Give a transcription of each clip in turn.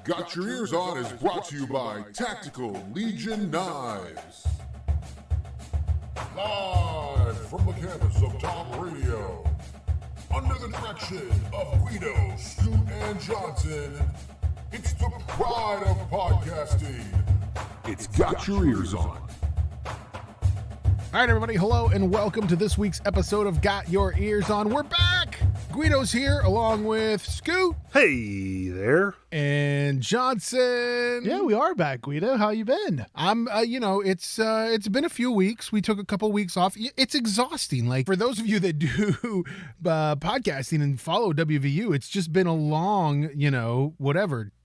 Got Your Eers On is brought to you by Tactical Legion Knives. Live from the campus of Tom Radio, under the direction of Guido, Scoot, and Johnson, it's the pride of podcasting. It's Got Your Eers On. All right, everybody, hello, and welcome to this week's episode of Got Your Eers On. We're back! Guido's here, along with Scoot. Hey there. And Johnson. Yeah, we are back, Guido. How you been? I'm, it's been a few weeks. We took a couple weeks off. It's exhausting. Like, for those of you that do podcasting and follow WVU, it's just been a long,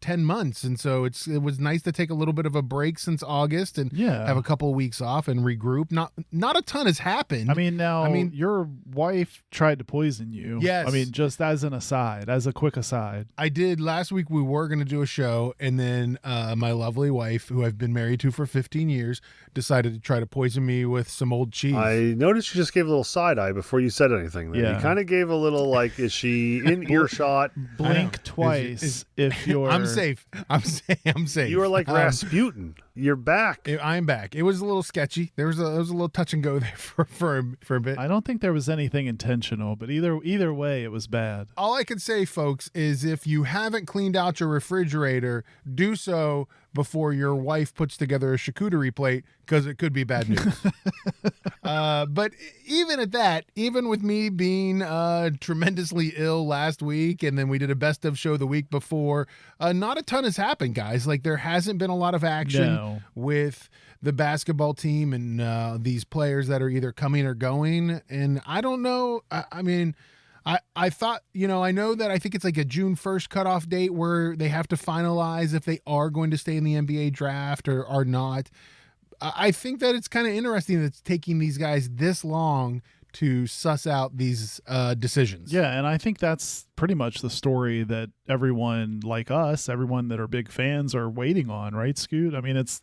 10 months. And so it was nice to take a little bit of a break since August and have a couple of weeks off and regroup. Not a ton has happened. I mean, your wife tried to poison you. Yes. I mean, just as an aside, as a quick aside. I did. Last week we were going to do a show, and then my lovely wife, who I've been married to for 15 years, decided to try to poison me with some old cheese. I noticed you just gave a little side eye before you said anything there. Yeah. You kind of gave a little, like, is she in earshot? Blink twice if you're... I'm safe. I'm safe. You were like Rasputin. You're back. I'm back. It was a little sketchy. There was a little touch and go there for a bit. I don't think there was anything intentional, but either way, it was bad. All I can say, folks, is if you haven't cleaned out your refrigerator, do so before your wife puts together a charcuterie plate, because it could be bad news. But even at that, even with me being tremendously ill last week, and then we did a best of show the week before, not a ton has happened, guys. Like, there hasn't been a lot of action with the basketball team and these players that are either coming or going. And I don't know. I thought, I know that I think it's like a June 1st cutoff date where they have to finalize if they are going to stay in the NBA draft or are not. I think that it's kind of interesting that it's taking these guys this long to suss out these decisions. Yeah, and I think that's pretty much the story that everyone like us, everyone that are big fans, are waiting on, right, Scoot? I mean, it's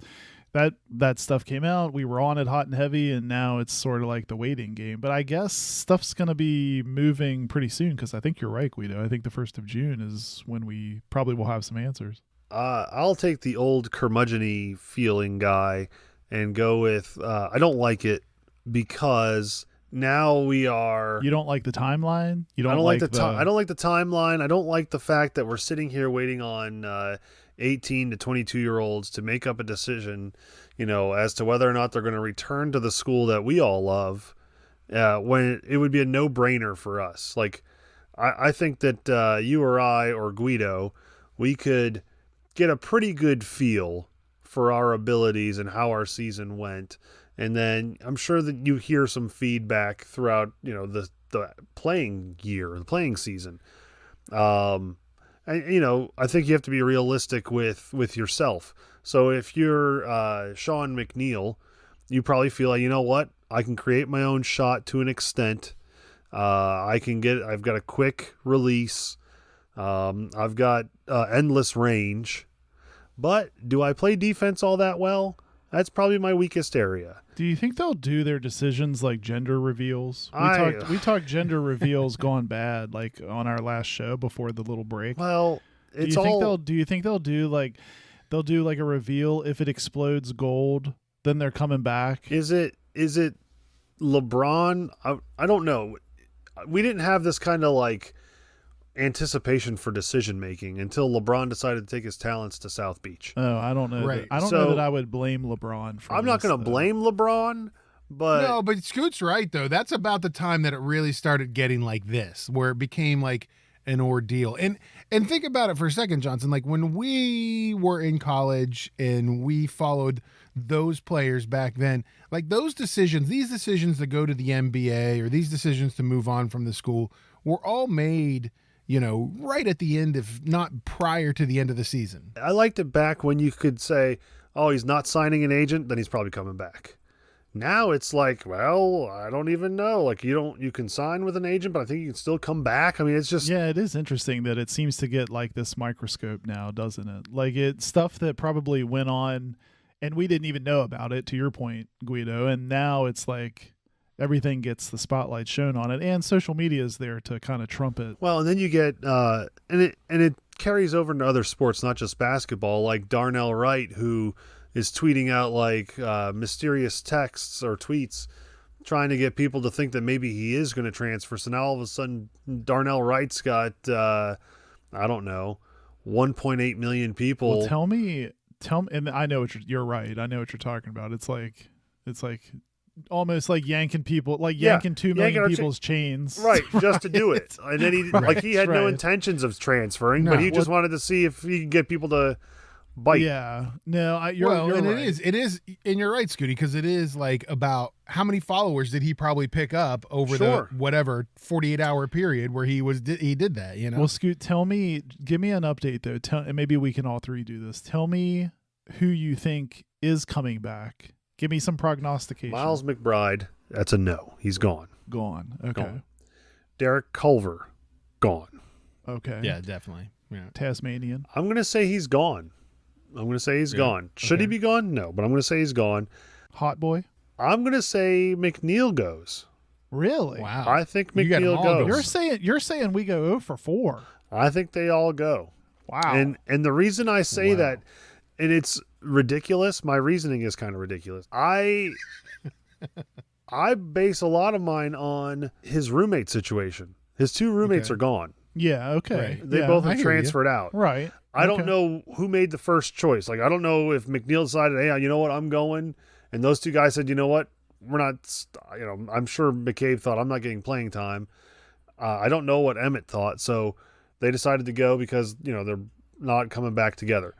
that stuff came out, we were on it hot and heavy, and now it's sort of like the waiting game. But I guess stuff's going to be moving pretty soon, because I think you're right, Guido. I think the 1st of June is when we probably will have some answers. I'll take the old curmudgeon-y feeling guy and go with I don't like it because now we are... You don't like the timeline? I don't like the timeline. I don't like the fact that we're sitting here waiting on 18 to 22-year-olds to make up a decision, as to whether or not they're going to return to the school that we all love, when it would be a no-brainer for us. Like, I think that you or I or Guido, we could get a pretty good feel for our abilities and how our season went. And then I'm sure that you hear some feedback throughout, the playing year, the playing season. And, I think you have to be realistic with yourself. So if you're Sean McNeil, you probably feel like, you know what, I can create my own shot to an extent. I've got a quick release. I've got endless range. But do I play defense all that well? That's probably my weakest area. Do you think they'll do their decisions like gender reveals? We talked gender reveals gone bad, like on our last show before the little break. Well, do you think they'll do like a reveal if it explodes gold, then they're coming back? Is it LeBron? I don't know. We didn't have this kind of like anticipation for decision making until LeBron decided to take his talents to South Beach. Oh, I don't know. Right. I don't know that I would blame LeBron for I'm not going to blame LeBron, but No, but Scoot's right though. That's about the time that it really started getting like this, where it became like an ordeal. And think about it for a second, Johnson. Like, when we were in college and we followed those players back then, like, these decisions to go to the NBA or these decisions to move on from the school were all made, right at the end, if not prior to the end of the season. I liked it back when you could say, oh, he's not signing an agent, then he's probably coming back. Now it's like, well, I don't even know. Like, you can sign with an agent, but I think you can still come back. I mean, it's just... Yeah, it is interesting that it seems to get like this microscope now, doesn't it? Like, it's stuff that probably went on and we didn't even know about it, to your point, Guido. And now it's like everything gets the spotlight shown on it, and social media is there to kind of trump it. Well, and then you get and it carries over into other sports, not just basketball, like Darnell Wright, who is tweeting out like mysterious texts or tweets trying to get people to think that maybe he is going to transfer. So now all of a sudden Darnell Wright's got, I don't know, 1.8 million people. Well, tell me, and I know you're right. I know what you're talking about. It's like almost like yanking people, like yanking 2 million people's chains. Right, just to do it. And then he had no intentions of transferring, but he just wanted to see if he could get people to bite. Yeah. No, you're and right. it is, and you're right, Scooty, because it is like about how many followers did he probably pick up over the whatever 48-hour period where he did that, you know? Well, Scoot, give me an update though. And maybe we can all three do this. Tell me who you think is coming back. Give me some prognostication. Miles McBride, that's a no. He's gone. Gone. Okay. Gone. Derek Culver, gone. Okay. Yeah, definitely. Yeah. Tasmanian. I'm going to say he's gone. Gone. Should he be gone? No, but I'm going to say he's gone. Hot boy. I'm going to say McNeil goes. Really? Wow. I think McNeil goes. You're saying we go 0 for 4. I think they all go. Wow. And the reason I say that, and it's ridiculous, my reasoning is kind of ridiculous. I base a lot of mine on his roommate situation. His 2 roommates are gone. Yeah, okay. Right. They both have transferred out. Right. I don't know who made the first choice. Like, I don't know if McNeil decided, hey, you know what, I'm going. And those 2 guys said, you know what, we're not, I'm sure McCabe thought, I'm not getting playing time. I don't know what Emmett thought. So they decided to go because, they're not coming back together.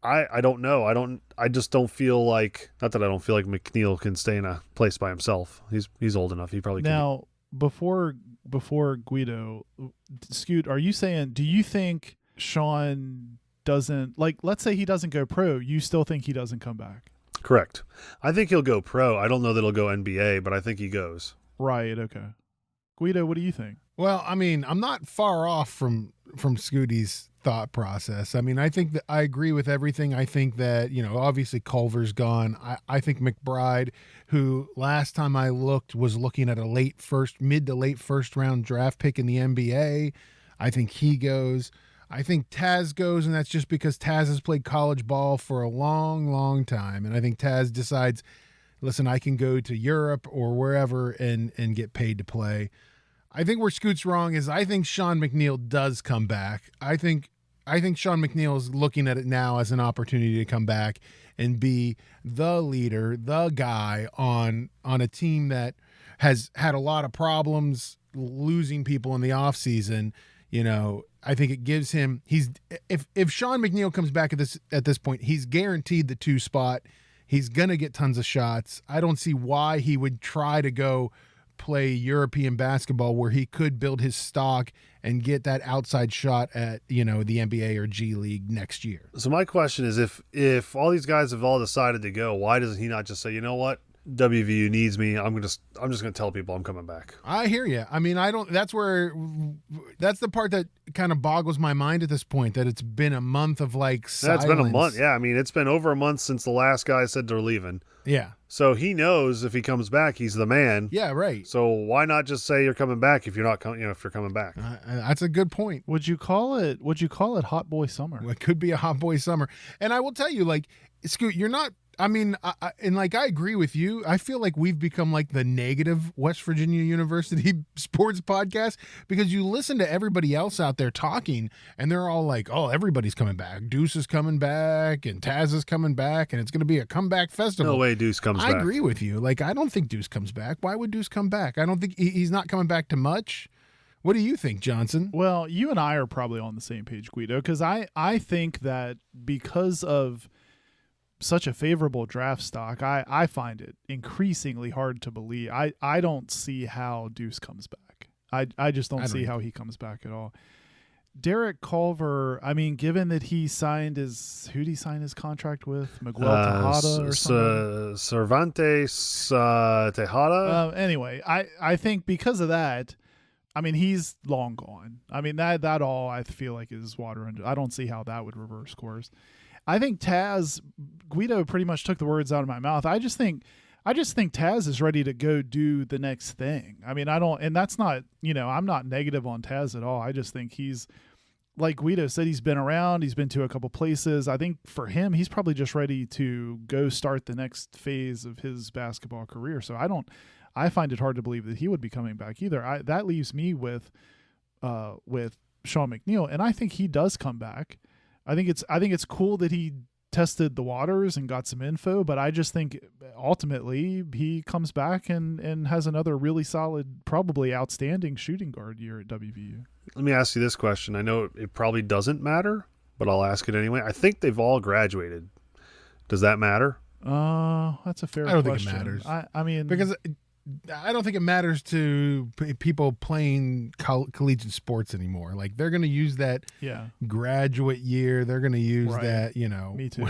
I don't know. I just don't feel like, not that I don't feel like McNeil can stay in a place by himself. He's old enough. He probably can. Now, before Guido, Scoot, are you saying, do you think Sean doesn't, like, let's say he doesn't go pro, you still think he doesn't come back? Correct. I think he'll go pro. I don't know that he'll go NBA, but I think he goes. Right. Okay. Guido, what do you think? Well, I mean, I'm not far off from Scooty's thought process. I mean, I think that I agree with everything. I think that, obviously Culver's gone. I think McBride, who last time I looked was looking at a mid to late first round draft pick in the NBA. I think he goes. I think Taz goes, and that's just because Taz has played college ball for a long, long time. And I think Taz decides, listen, I can go to Europe or wherever and get paid to play. I think where Scoot's wrong is I think Sean McNeil does come back. I think Sean McNeil is looking at it now as an opportunity to come back and be the leader, the guy on a team that has had a lot of problems losing people in the offseason. I think it gives him, if Sean McNeil comes back at this point, he's guaranteed the 2 spot. He's going to get tons of shots. I don't see why he would try to go play European basketball where he could build his stock and get that outside shot at, the NBA or G League next year. So my question is, if all these guys have all decided to go, why doesn't he not just say, you know what, WVU needs me. I'm just going to tell people I'm coming back. I hear you. I mean, that's the part that kind of boggles my mind at this point, that it's been a month of like silence. It's been a month. Yeah. I mean, it's been over a month since the last guy said they're leaving. Yeah. So he knows if he comes back, he's the man. Yeah. Right. So why not just say you're coming back if you're not coming, if you're coming back? That's a good point. Would you call it hot boy summer? Well, it could be a hot boy summer. And I will tell you, like, Scoot, you're not, I mean, I agree with you. I feel like we've become like the negative West Virginia University sports podcast, because you listen to everybody else out there talking and they're all like, oh, everybody's coming back. Deuce is coming back and Taz is coming back and it's going to be a comeback festival. No way Deuce comes back. I agree with you. Like, I don't think Deuce comes back. Why would Deuce come back? I don't think he's not coming back to much. What do you think, Johnson? Well, you and I are probably on the same page, Guido, because I think that because of such a favorable draft stock, I find it increasingly hard to believe. I don't see how Deuce comes back. I just don't see how he comes back at all. Derek Culver, I mean, given that he signed who'd he sign his contract with? Miguel Tejada or something? Cervantes Tejada? Anyway, I think because of that, I mean, he's long gone. I mean, that all I feel like is water under. I don't see how that would reverse course. I think Guido pretty much took the words out of my mouth. I just think Taz is ready to go do the next thing. I mean, and that's not, I'm not negative on Taz at all. I just think he's like Guido said, he's been around. He's been to a couple places. I think for him, he's probably just ready to go start the next phase of his basketball career. So I find it hard to believe that he would be coming back either. That leaves me with Sean McNeil, and I think he does come back. I think it's cool that he tested the waters and got some info, but I just think ultimately he comes back and has another really solid, probably outstanding shooting guard year at WVU. Let me ask you this question. I know it probably doesn't matter, but I'll ask it anyway. I think they've all graduated. Does that matter? That's a fair question. I don't think it matters. I mean, because I don't think it matters to people playing collegiate sports anymore. Like, they're going to use that graduate year. They're going to use that, Me too.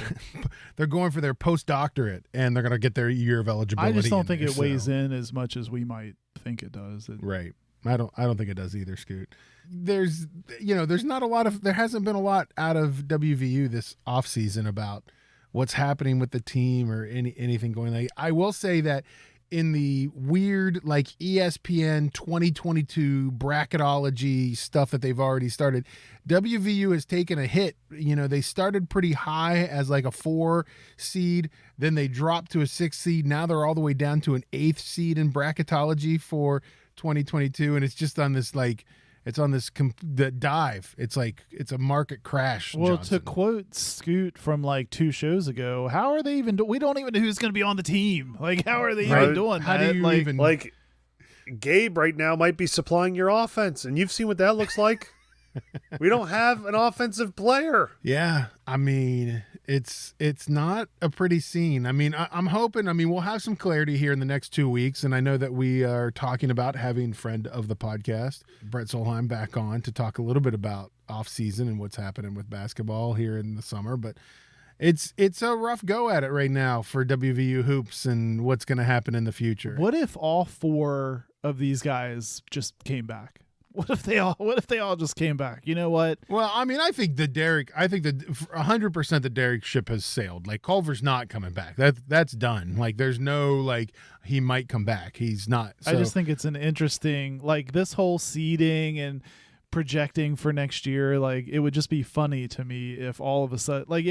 They're going for their postdoctorate, and they're going to get their year of eligibility. I just don't think it weighs in as much as we might think it does. Right. I don't think it does either, Scoot. There's not a lot of, there hasn't been a lot out of WVU this offseason about what's happening with the team or anything going on. I will say that in the weird, like, ESPN 2022 bracketology stuff that they've already started, WVU has taken a hit. They started pretty high as like a 4 seed, then they dropped to a 6 seed. Now they're all the way down to an 8th seed in bracketology for 2022, and it's just on this, like, it's on this the dive. It's like it's a market crash. Well, Johnson. to quote Scoot from like 2 shows ago, how are they even? We don't even know who's going to be on the team. Like, how are they even doing? How that? do you even like? Gabe right now might be supplying your offense, and you've seen what that looks like. We don't have an offensive player. Yeah, I mean, it's not a pretty scene. I mean, I'm hoping. I mean, we'll have some clarity here in the next 2 weeks, and I know that we are talking about having friend of the podcast, Brett Solheim, back on to talk a little bit about off season and what's happening with basketball here in the summer. But it's a rough go at it right now for WVU hoops and what's going to happen in the future. What if all 4 of these guys just came back? What if they all just came back? You know what? Well, I mean, I think that 100% the Derek ship has sailed. Like, Culver's not coming back. That's done. Like, there's no, like, he might come back. He's not. So. I just think it's an interesting, like, this whole seeding and projecting for next year. Like, it would just be funny to me if all of a sudden, like,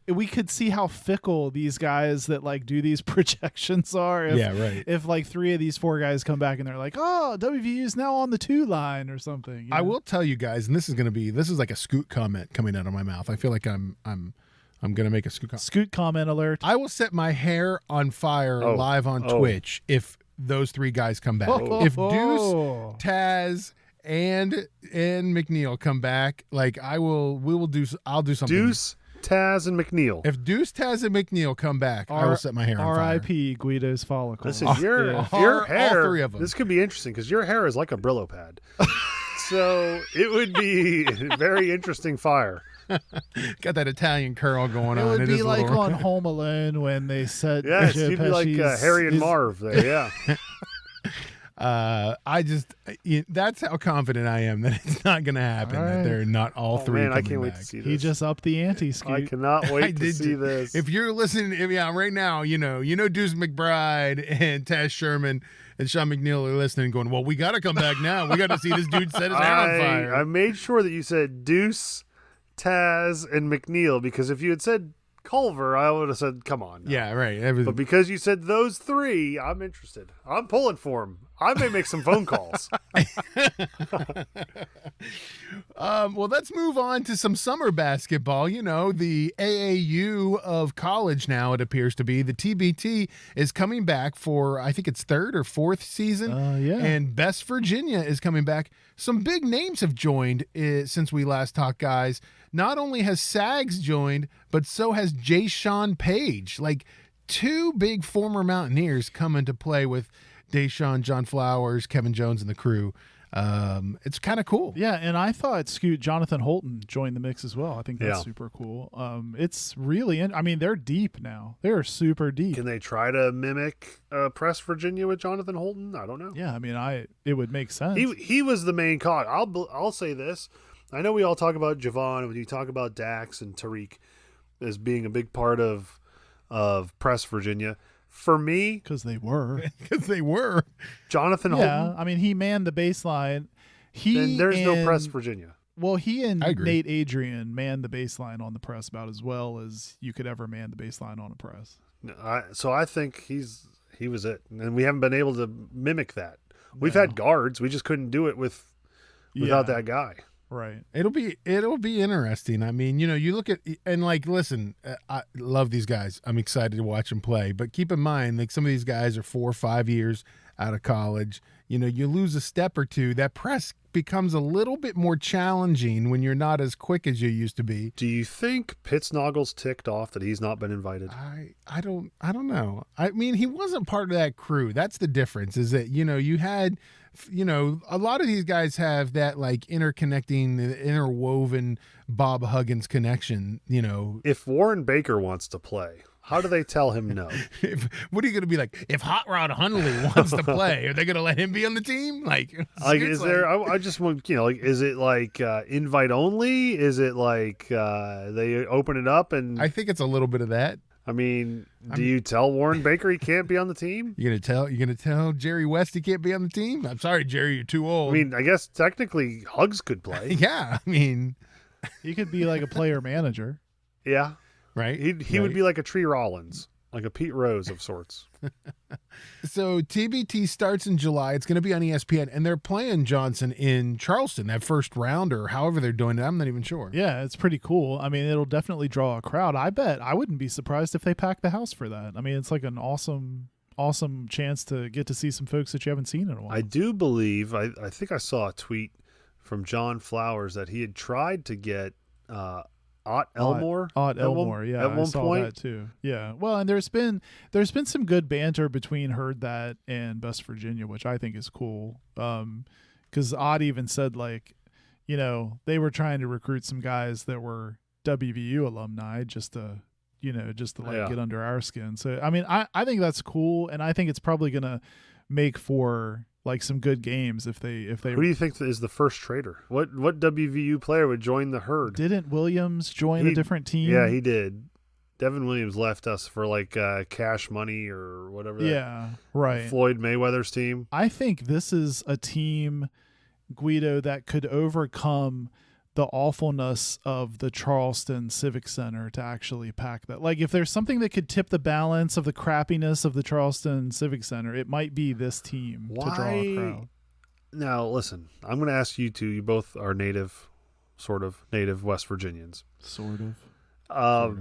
we could see how fickle these guys that like do these projections are. If like 3 of these 4 guys come back and they're like, oh, WVU is now on the 2 line or something. I will tell you guys, and this is like a Scoot comment coming out of my mouth. I feel like I'm going to make a Scoot comment alert. I will set my hair on fire live on Twitch if those 3 guys come back. If Deuce, Taz, and McNeil come back, like, I'll do something. Deuce, Taz, and McNeil. If Deuce, Taz, and McNeil come back, I will set my hair on fire. R.I.P. Guido's follicles. Listen, your hair, all 3 of them. This could be interesting because your hair is like a Brillo pad. So it would be very interesting fire. Got that Italian curl going on. It would be like on Home Alone when they said, yes, you'd be like Harry and Marv there, yeah. That's how confident I am that it's not going to happen. All right. That they're not all 3 man, coming I can't wait back. to see this. He just upped the ante, Scoot. I cannot wait to see this. If you're listening, right now, Deuce McBride and Taz Sherman and Sean McNeil are listening, going, "Well, we got to come back now. We got to see this dude set his hair on fire." I made sure that you said Deuce, Taz, and McNeil, because if you had said Culver, I would have said, "Come on." Now. Yeah, right. But because you said those 3, I'm interested. I'm pulling for him. I may make some phone calls. Well, let's move on to some summer basketball. The AAU of college now, it appears to be. The TBT is coming back for, I think it's 3rd or 4th season. Yeah. And Best Virginia is coming back. Some big names have joined since we last talked, guys. Not only has Sags joined, but so has Jay Sean Page. Like, 2 big former Mountaineers come into play with Deshaun, John Flowers, Kevin Jones, and the crew. It's kind of cool. Yeah, and I thought Scoot Jonathan Holton joined the mix as well. I think that's super cool. It's really, they're deep now. They're super deep. Can they try to mimic Press Virginia with Jonathan Holton? I don't know. Yeah, it would make sense. He was the main cog. I'll say this. I know we all talk about Javon, and when you talk about Dax and Tariq as being a big part of Press Virginia. For me, because they were, Jonathan Holton. Yeah, he manned the baseline. Then there's no Press Virginia. Well, he and I agree. Nate Adrian manned the baseline on the press about as well as you could ever man the baseline on a press. So I think he was it, and we haven't been able to mimic that. We've had guards, we just couldn't do it without that guy. Right. It'll be interesting. I mean, you look at and like, listen, I love these guys. I'm excited to watch them play, but keep in mind, like some of these guys are 4 or 5 years out of college. You lose a step or two, that press becomes a little bit more challenging when you're not as quick as you used to be. Do you think Pittsnoggle's ticked off that he's not been invited? I don't know. I mean, he wasn't part of that crew. That's the difference, is that, you had, a lot of these guys have that like interwoven Bob Huggins connection, If Warren Baker wants to play, how do they tell him no? What are you going to be like? If Hot Rod Hundley wants to play, are they going to let him be on the team? Like is there? I just want is it like invite only? Is it like they open it up and? I think it's a little bit of that. I mean, do you tell Warren Baker he can't be on the team? You're gonna tell Jerry West he can't be on the team? I'm sorry, Jerry, you're too old. I mean, I guess technically Hugs could play. Yeah, I mean, he could be like a player manager. Yeah. Right? He would be like a Tree Rollins, like a Pete Rose of sorts. So TBT starts in July. It's going to be on ESPN, and they're playing Johnson in Charleston, that first round, or however they're doing it. I'm not even sure. Yeah, it's pretty cool. I mean, it'll definitely draw a crowd. I bet I wouldn't be surprised if they pack the house for that. I mean, it's like an awesome chance to get to see some folks that you haven't seen in a while. I do believe, I think I saw a tweet from John Flowers that he had tried to get Ott Elmore. Ott Elmore, yeah. At one I saw point. that too. Yeah. Well, and there's been some good banter between Heard That and Best Virginia, which I think is cool. Because Ott even said, like, they were trying to recruit some guys that were WVU alumni just to get under our skin. So I mean, I think that's cool, and I think it's probably gonna make for like some good games if they. Who do you think is the first trader? What WVU player would join the Herd? Didn't Williams join a different team? Yeah, he did. Devin Williams left us for like cash money or whatever. Yeah, right. Floyd Mayweather's team. I think this is a team, Guido, that could overcome the awfulness of the Charleston Civic Center to actually pack that. Like, if there's something that could tip the balance of the crappiness of the Charleston Civic Center, it might be this team to draw a crowd. Now, listen, I'm going to ask you two. You both are sort of native West Virginians. Sort of.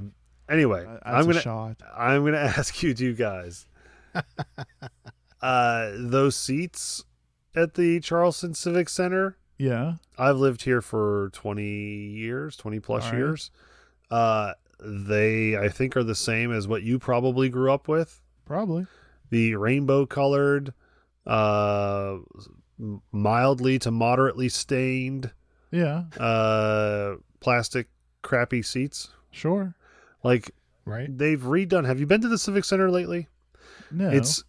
Anyway, I'm going to ask you two guys. Those seats at the Charleston Civic Center. Yeah. I've lived here for 20 plus years. They, I think, are the same as what you probably grew up with. Probably. The rainbow colored, mildly to moderately stained, plastic crappy seats. Sure. Like, right. They've redone. Have you been to the Civic Center lately? No. It's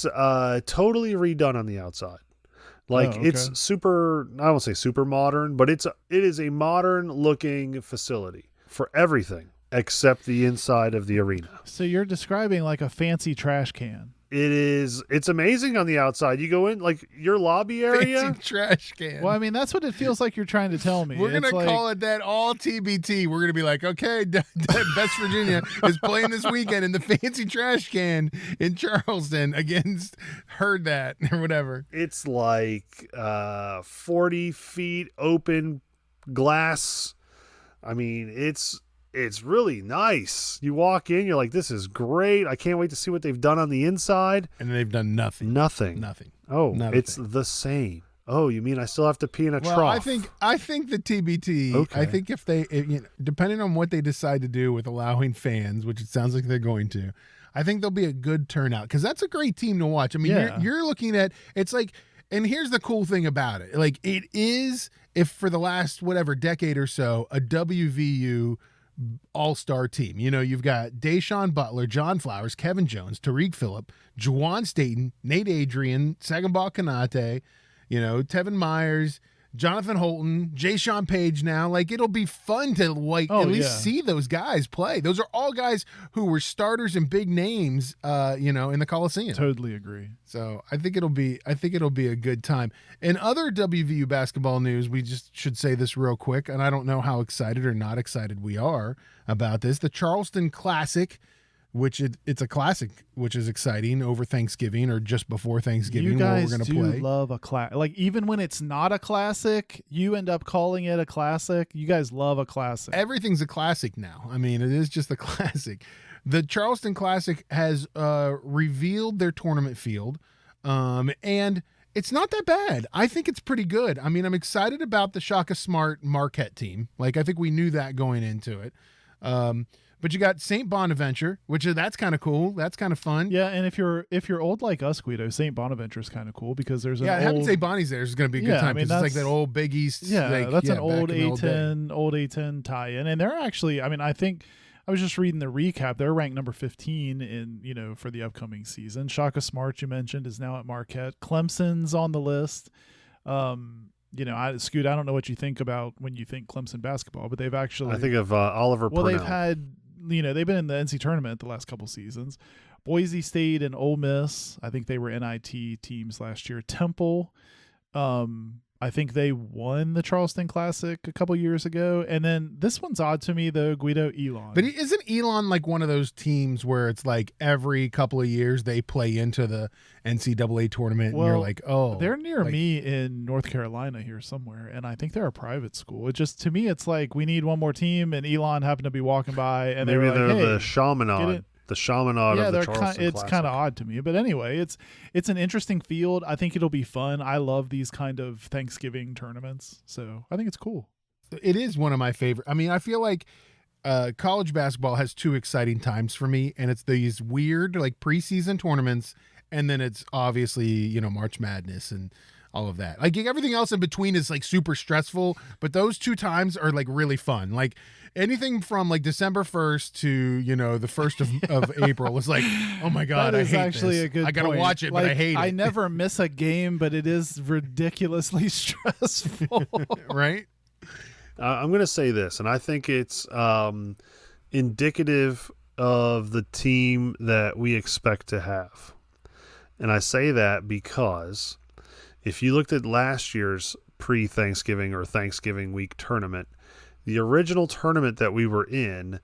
totally redone on the outside. Like, it's super, I won't say super modern, but it is a modern looking facility for everything except the inside of the arena. So you're describing like a fancy trash can. It's amazing on the outside. You go in, like, your lobby area. Fancy trash can. Well, I mean, that's what it feels like you're trying to tell me. We're going to call it that all TBT. We're going to be like, okay, West Virginia is playing this weekend in the fancy trash can in Charleston against Heard That or whatever. It's like 40 feet open glass. I mean, it's really nice. You walk in, you're like, this is great. I can't wait to see what they've done on the inside. And they've done nothing. Nothing. Oh, it's the same. Oh, you mean I still have to pee in a trough? I think the TBT, okay. I think if depending on what they decide to do with allowing fans, which it sounds like they're going to, I think there'll be a good turnout because that's a great team to watch. I mean, you're looking at, it's like, and here's the cool thing about it. Like, it is, if for the last, decade or so, a WVU all-star team. You've got Deshaun Butler, John Flowers, Kevin Jones, Tariq Phillip, Juwan Staten, Nate Adrian, Sagambal Kanate, Tevin Myers, Jonathan Holton, Jay-Sean Page now. Like, it'll be fun to at least see those guys play. Those are all guys who were starters and big names, in the Coliseum. Totally agree. So I think it'll be a good time. In other WVU basketball news, we just should say this real quick, and I don't know how excited or not excited we are about this. The Charleston Classic, which it's a classic, which is exciting over Thanksgiving or just before Thanksgiving. You guys where we're gonna play. Love a classic. Like, even when it's not a classic, you end up calling it a classic. You guys love a classic. Everything's a classic now. I mean, it is just a classic. The Charleston Classic has revealed their tournament field, and it's not that bad. I think it's pretty good. I mean, I'm excited about the Shaka Smart Marquette team. Like, I think we knew that going into it. But you got St. Bonaventure, that's kind of cool. That's kind of fun. Yeah, and if you're old like us, Guido, St. Bonaventure is kind of cool because there's having St. Bonnie's there is going to be a good time. It's like that old Big East. That's an old A10 tie-in, and they're actually. I mean, I think I was just reading the recap. They're ranked number 15 in for the upcoming season. Shaka Smart, you mentioned, is now at Marquette. Clemson's on the list. Scoot, I don't know what you think about when you think Clemson basketball, but they've actually. I think of Oliver Purnell. Well, they've had. They've been in the NC tournament the last couple seasons. Boise State and Ole Miss, I think they were NIT teams last year. Temple, I think they won the Charleston Classic a couple years ago. And then this one's odd to me, though, Guido, Elon. But isn't Elon like one of those teams where it's like every couple of years they play into the NCAA tournament and you're like, oh. They're near me in North Carolina here somewhere, and I think they're a private school. It just, to me, it's like we need one more team, and Elon happened to be walking by, and maybe they're the Chaminade. The Chaminade of the Charleston Classic. It's kind of odd to me. But anyway, it's an interesting field. I think it'll be fun. I love these kind of Thanksgiving tournaments. So I think it's cool. It is one of my favorite. I mean, I feel like college basketball has two exciting times for me, and it's these weird like preseason tournaments, and then it's obviously, March Madness and all of that. Like, everything else in between is like super stressful, but those two times are like really fun. Like, anything from like December 1st to, the 1st of April is like, oh my God, I hate actually this. A good I got to watch it, but I hate it. I never miss a game, but it is ridiculously stressful. Right? I'm going to say this, and I think it's indicative of the team that we expect to have. And I say that because if you looked at last year's pre-Thanksgiving or Thanksgiving week tournament, the original tournament that we were in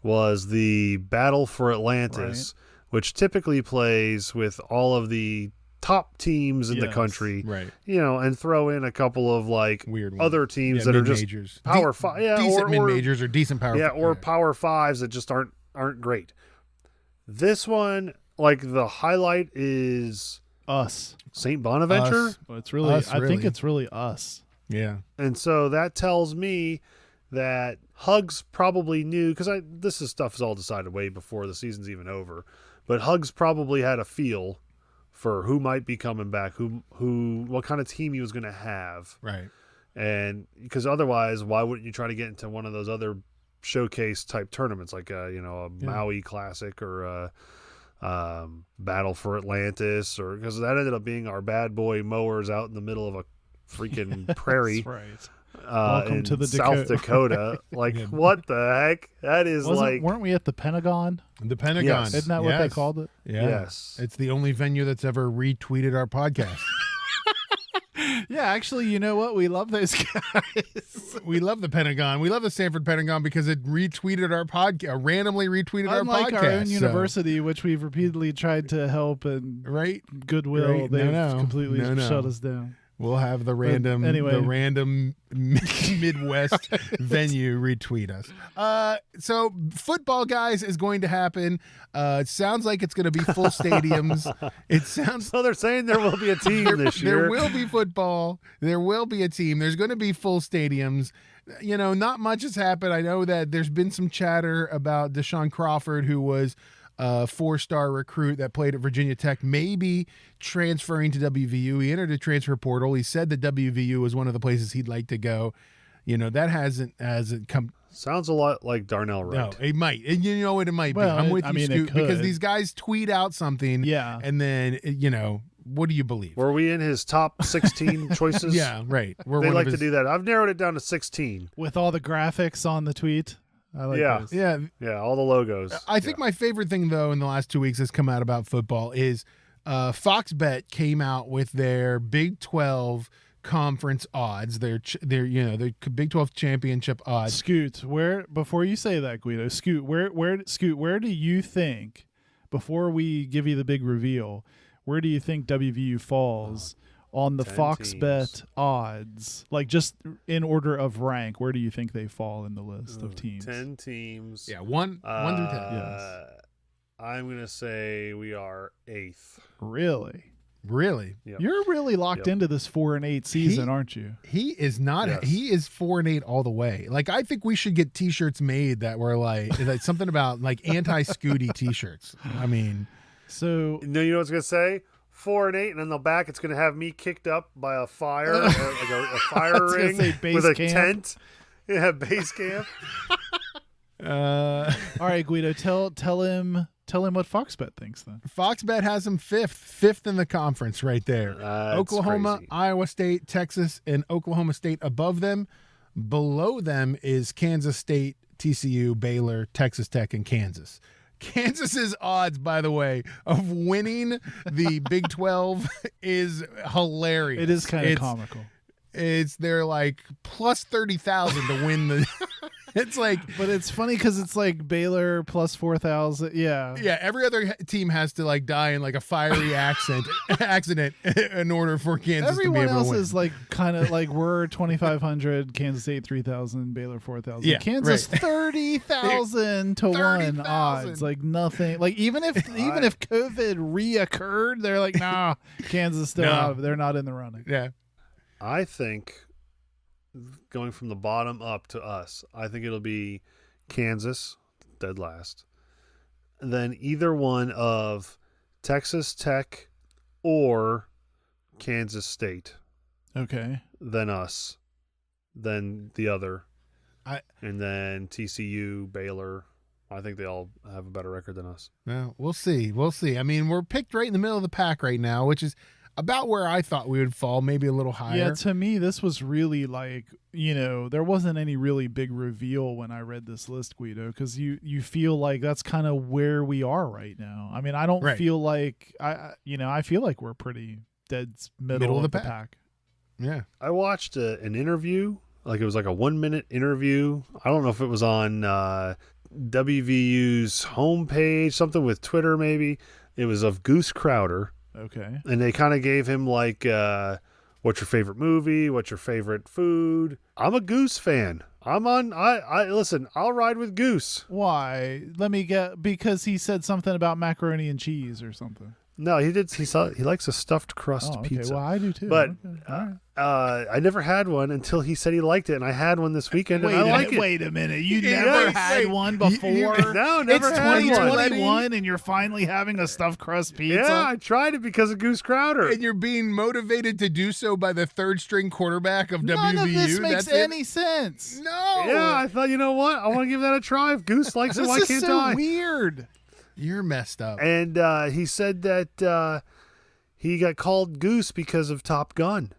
was the Battle for Atlantis, which typically plays with all of the top teams in the country, right? And throw in a couple of like weird other teams that are just majors. Power Five, decent mid majors or decent power, Power Fives that just aren't great. This one, like the highlight is us, St. Bonaventure. Well, it's really, I think it's really us. Yeah, and so that tells me that Hugs probably knew, because this stuff is all decided way before the season's even over, but Hugs probably had a feel for who might be coming back, what kind of team he was going to have, right? And because otherwise, why wouldn't you try to get into one of those other showcase type tournaments like a Maui Classic or a Battle for Atlantis, or because that ended up being our bad boy mowers out in the middle of a freaking prairie. That's right. Welcome to the South Dakota. Like, what the heck? That is weren't we at the Pentagon? The Pentagon. Yes. Isn't that what they called it? Yeah. Yes. It's the only venue that's ever retweeted our podcast. Yeah, actually, you know what? We love those guys. We love the Pentagon. We love the Sanford Pentagon because it retweeted our podcast, randomly retweeted our podcast. Unlike our own university, which we've repeatedly tried to help and goodwill, they've completely shut us down. We'll have the random, Midwest venue retweet us. So football, guys, is going to happen. It sounds like it's going to be full stadiums. So they're saying there will be a team this year. There will be football. There will be a team. There's going to be full stadiums. Not much has happened. I know that there's been some chatter about Deshaun Crawford, who was a 4-star recruit that played at Virginia Tech, maybe transferring to WVU. He entered the transfer portal. He said that WVU was one of the places he'd like to go. That hasn't come. Sounds a lot like Darnell Wright. No, it might. And it might be. I'm with you, Scoot, because these guys tweet out something. Yeah. And then, What do you believe? Were we in his top 16 choices? Yeah, right. We're They one like of to his, do that. I've narrowed it down to 16. With all the graphics on the tweet. I like Yeah. those. Yeah, Yeah, all the logos. I think my favorite thing though in the last 2 weeks has come out about football is Fox Bet came out with their Big 12 conference odds. Their Big 12 championship odds. Scoot, where before you say that, Guido, where do you think, before we give you the big reveal, where do you think WVU falls on the 10 Fox teams. Bet odds? Like just in order of rank, where do you think they fall in the list of teams? 10 teams. Yeah, one through 10. Yes. I'm going to say we are 8th. Really? Really? Yep. You're really locked Yep. into this 4-8 season, aren't you? He is not. Yes. He is 4-8 all the way. Like I think we should get T-shirts made that were like something about like anti-Scooty T-shirts. I mean, So No, you know what it's going to say? 4 and 8, and on the back it's going to have me kicked up by a fire, like a fire was gonna ring say base with a camp. tent. Yeah, base camp. all right, Guido, tell him what Fox Bet thinks then. Fox Bet has him fifth in the conference right there. That's Oklahoma, crazy. Iowa State, Texas, and Oklahoma State above them. Below them is Kansas State, TCU, Baylor, Texas Tech, and Kansas. Kansas's odds, by the way, of winning the Big 12 is hilarious. It is kind of comical. They're like plus 30,000 to win the. It's like, But it's funny because it's like Baylor plus 4,000. Yeah. yeah, every other team has to like die in like a fiery accident in order for Kansas Everyone to be able else to win. is like kind of like we're 2,500, Kansas State 3,000, Baylor 4,000. Yeah, Kansas right. 30,000 to 1 30,000. odds. Like nothing. Like even if COVID reoccurred, they're like, nah, Kansas still No. out of it. They're not in the running. Yeah. I think going from the bottom up to us, I think it'll be Kansas, dead last. And then either one of Texas Tech or Kansas State, Okay. then us, then the other, And then TCU, Baylor. I think they all have a better record than us. Well, we'll see. We'll see. I mean, we're picked right in the middle of the pack right now, which is about where I thought we would fall, maybe a little higher. Yeah, to me, this was really like, there wasn't any really big reveal when I read this list, Guido, because you feel like that's kind of where we are right now. I mean, I don't Right. feel like, I feel like we're pretty dead middle of the pack. Yeah. I watched an interview, like it was like a 1-minute interview. I don't know if it was on WVU's homepage, something with Twitter maybe. It was of Goose Crowder. Okay. And they kind of gave him like, what's your favorite movie? What's your favorite food? I'm a Goose fan. I listen, I'll ride with Goose. Why? Let me get, because he said something about macaroni and cheese or something. No, he likes a stuffed crust Oh, okay. pizza. Well, I do too. But Okay. All right. I never had one until he said he liked it, and I had one this weekend, and I like it. Wait a minute. You Yeah, never wait, had one you- before? No, never It's had one. 2021 and you're finally having a stuffed crust pizza? Yeah, I tried it because of Goose Crowder. And you're being motivated to do so by the third string quarterback of None WVU. of this makes That's it? any sense. No. Yeah, I thought, you know what? I want to give that a try. If Goose likes it, This why is can't so I? weird. You're messed up. And he said that he got called Goose because of Top Gun.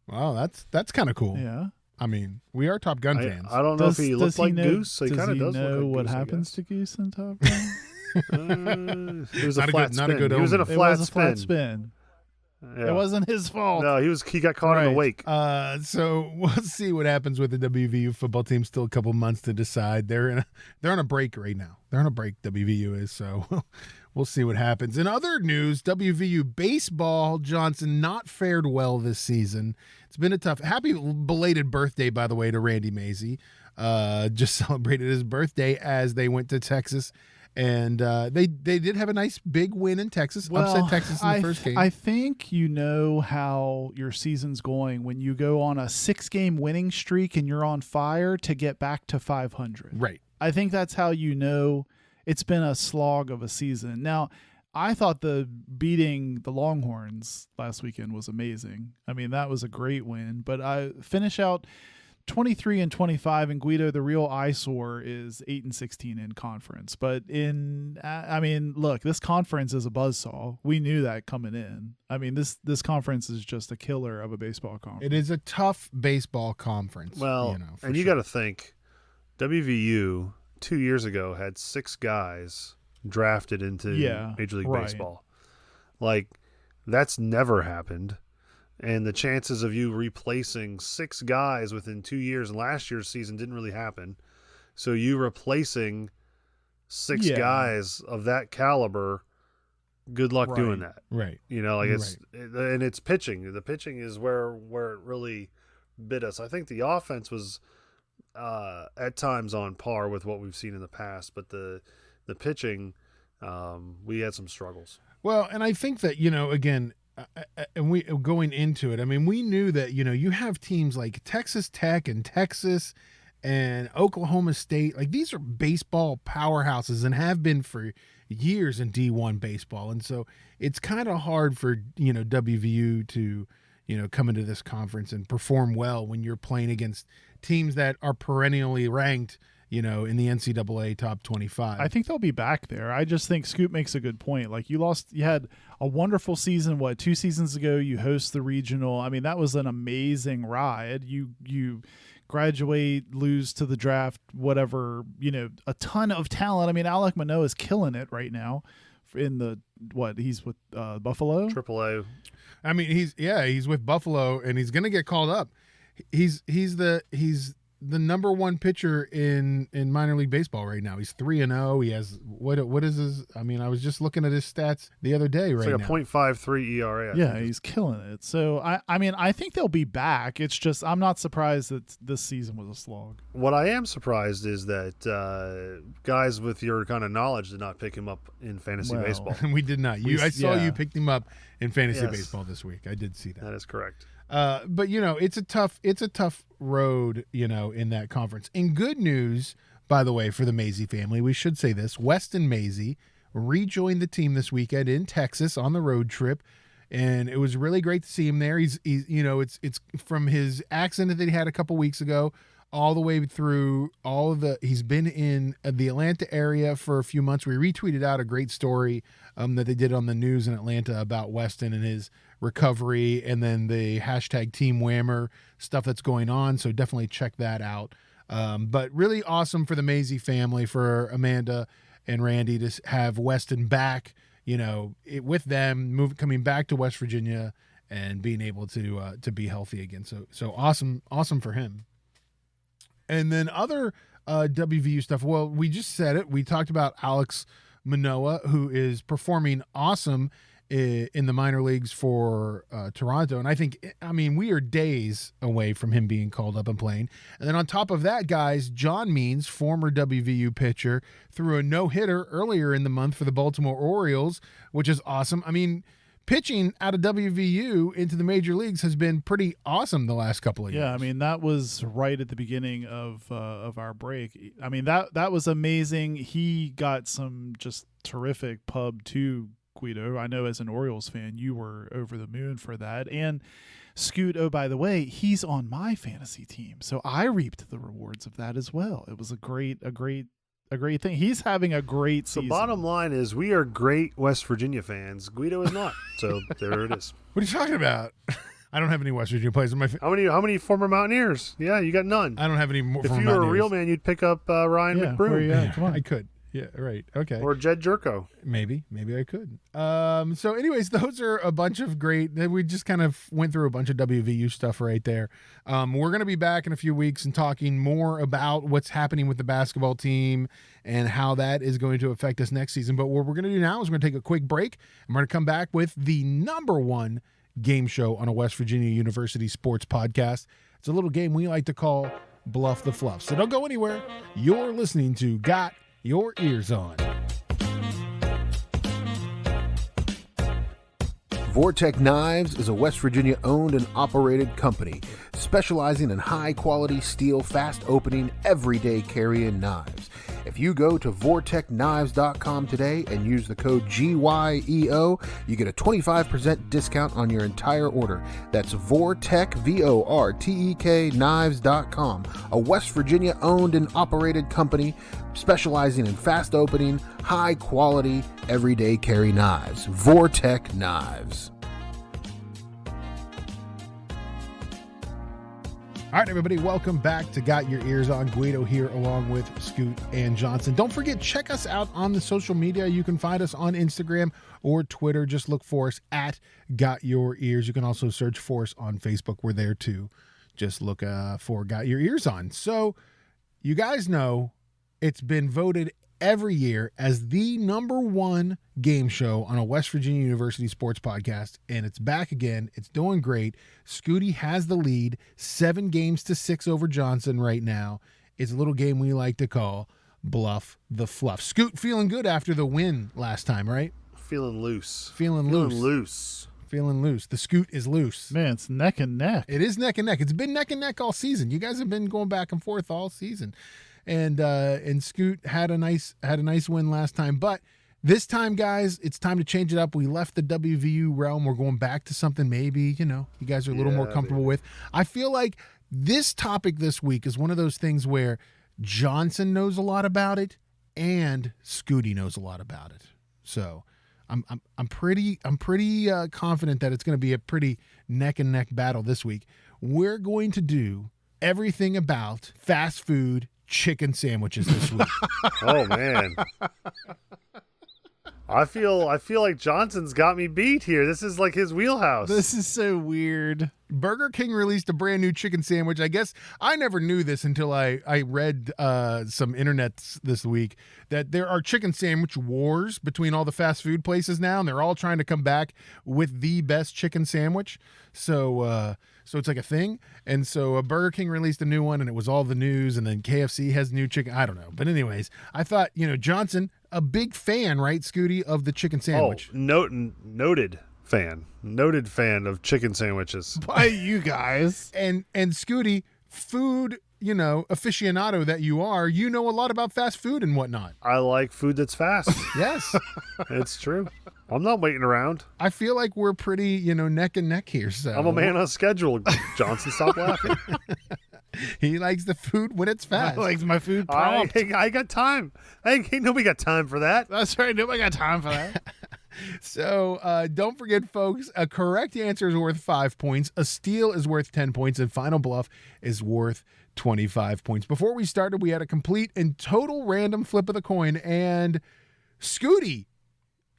Wow, that's kind of cool. Yeah. I mean, we are Top Gun fans. I don't know if he looks like Goose. So he kind of does know look like what Goose, I happens guess. to Goose in Top Gun? It was a Not a flat good- spin. not a good He was in a omen. It flat was a spin. flat spin. Yeah. It wasn't his fault. No, he got caught in the Right. wake. So we'll see what happens with the WVU football team. Still a couple months to decide. They're on a break right now. They're on a break. WVU is, so we'll see what happens. In other news, WVU Baseball, Johnson, not fared well this season. It's been a tough. Happy belated birthday, by the way, to Randy Mazey. Just celebrated his birthday as they went to Texas. And they did have a nice big win in Texas. Upset Texas in the first game. I think you know how your season's going when you go on a 6-game winning streak and you're on fire to get back to 500. Right. I think that's how you know it's been a slog of a season. Now, I thought the beating the Longhorns last weekend was amazing. I mean, that was a great win. But I finish out 23-25, and Guido, the real eyesore is 8-16 in conference. But look, this conference is a buzzsaw. We knew that coming in. I mean, this conference is just a killer of a baseball conference. It is a tough baseball conference. Well, and you got to think, WVU 2 years ago had 6 guys drafted into Major League Baseball. Like, that's never happened. And the chances of you replacing 6 guys within 2 years, and last year's season didn't really happen. So you replacing 6 guys of that caliber, good luck doing that. Right. And it's pitching. The pitching is where it really bit us. I think the offense was at times on par with what we've seen in the past, but the pitching, we had some struggles. Well, and I think that, again, and we going into it, I mean, we knew that, you have teams like Texas Tech and Texas and Oklahoma State. Like, these are baseball powerhouses and have been for years in D1 baseball. And so it's kind of hard for, WVU to, come into this conference and perform well when you're playing against teams that are perennially ranked, in the NCAA top 25. I think they'll be back there. I just think Scoot makes a good point. Like, you had a wonderful season, 2 seasons ago, you host the regional. I mean, that was an amazing ride. You graduate, lose to the draft, whatever, a ton of talent. I mean, Alec Manoa is killing it right now in he's with Buffalo? AAA. I mean, he's with Buffalo, and he's going to get called up. He's the number 1 pitcher in minor league baseball right now. He's 3-0. He has what is his? I mean, I was just looking at his stats the other day. It's like a .53 ERA. Yeah, he's killing it. So I think they'll be back. It's just I'm not surprised that this season was a slog. What I am surprised is that guys with your kind of knowledge did not pick him up in fantasy baseball. We did not. I saw you picked him up in fantasy baseball this week. I did see that. That is correct. But it's a tough road, in that conference. And good news, by the way, for the Mazie family, we should say this: Weston Mazie rejoined the team this weekend in Texas on the road trip, and it was really great to see him there. He's it's from his accident that he had a couple weeks ago all the way through he's been in the Atlanta area for a few months. We retweeted out a great story that they did on the news in Atlanta about Weston and his recovery, and then the hashtag Team Whammer stuff that's going on. So definitely check that out. But really awesome for the Mazie family, for Amanda and Randy to have Weston back, with them coming back to West Virginia and being able to be healthy again. So awesome for him. And then other WVU stuff. Well, we just said it. We talked about Alex Manoa, who is performing awesome in the minor leagues for Toronto. And I think, we are days away from him being called up and playing. And then on top of that, guys, John Means, former WVU pitcher, threw a no-hitter earlier in the month for the Baltimore Orioles, which is awesome. I mean, pitching out of WVU into the major leagues has been pretty awesome the last couple of years. Yeah, I mean, that was right at the beginning of our break. I mean, that was amazing. He got some just terrific pub too, Guido. I know as an Orioles fan, you were over the moon for that. And Scoot, oh, by the way, he's on my fantasy team, so I reaped the rewards of that as well. It was a great thing. He's having a great season. The bottom line is we are great West Virginia fans. Guido is not. So there it is. What are you talking about? I don't have any West Virginia players. How many former Mountaineers? Yeah, you got none. I don't have any more. If you were a real man, you'd pick up Ryan McBroom. Come on. I could. Yeah, right. Okay. Or Jed Jerko. Maybe I could. So anyways, those are a bunch of great, we just kind of went through a bunch of WVU stuff right there. We're going to be back in a few weeks and talking more about what's happening with the basketball team and how that is going to affect us next season. But what we're going to do now is we're going to take a quick break, and we're going to come back with the #1 game show on a West Virginia University sports podcast. It's a little game we like to call Bluff the Fluffs. So don't go anywhere. You're listening to Got Your Eers On. Vortec Knives is a West Virginia owned and operated company specializing in high quality steel, fast opening, everyday carrying knives. If you go to vortechknives.com today and use the code GYEO, you get a 25% discount on your entire order. That's Vortech, VORTEK knives.com, a West Virginia owned and operated company specializing in fast opening, high quality, everyday carry knives. Vortech Knives. All right, everybody, welcome back to Got Your Ears On. Guido here along with Scoot and Johnson. Don't forget, check us out on the social media. You can find us on Instagram or Twitter. Just look for us at Got Your Ears. You can also search for us on Facebook. We're there too. Just look for Got Your Ears On. So you guys know it's been voted every year as the #1 game show on a West Virginia University sports podcast, and it's back again. It's doing great. Scooty has the lead, 7-6 over Johnson right now. It's a little game we like to call Bluff the Fluffs. Scoot feeling good after the win last time, right? Feeling loose. Feeling loose. The Scoot is loose. Man, it's neck and neck. It is neck and neck. It's been neck and neck all season. You guys have been going back and forth all season. And Scoot had a nice win last time, but this time, guys, it's time to change it up. We left the WVU realm. We're going back to something maybe, you guys are a little more comfortable with. I feel like this topic this week is one of those things where Johnson knows a lot about it and Scooty knows a lot about it. So I'm pretty confident that it's going to be a pretty neck and neck battle this week. We're going to do everything about fast food chicken sandwiches this week. Oh man. I feel like Johnson's got me beat here. This is like his wheelhouse. This is so weird. Burger King released a brand new chicken sandwich. I guess I never knew this until I read some internets this week that there are chicken sandwich wars between all the fast food places now, and they're all trying to come back with the best chicken sandwich. So it's like a thing. And so Burger King released a new one, and it was all the news, and then KFC has new chicken. I don't know. But anyways, I thought, Johnson, a big fan, right, Scooty, of the chicken sandwich. Oh, noted fan of chicken sandwiches. By you guys. And Scooty, food, aficionado that you are, you know a lot about fast food and whatnot. I like food that's fast. Yes. It's true. I'm not waiting around. I feel like we're pretty, neck and neck here. So I'm a man on schedule. Johnson, stop laughing. He likes the food when it's fast. I like my food prompt. I got time. Ain't nobody got time for that. That's right. Nobody got time for that. So don't forget, folks, a correct answer is worth 5 points. A steal is worth 10 points. And final bluff is worth 25 points. Before we started, we had a complete and total random flip of the coin. And Scooty,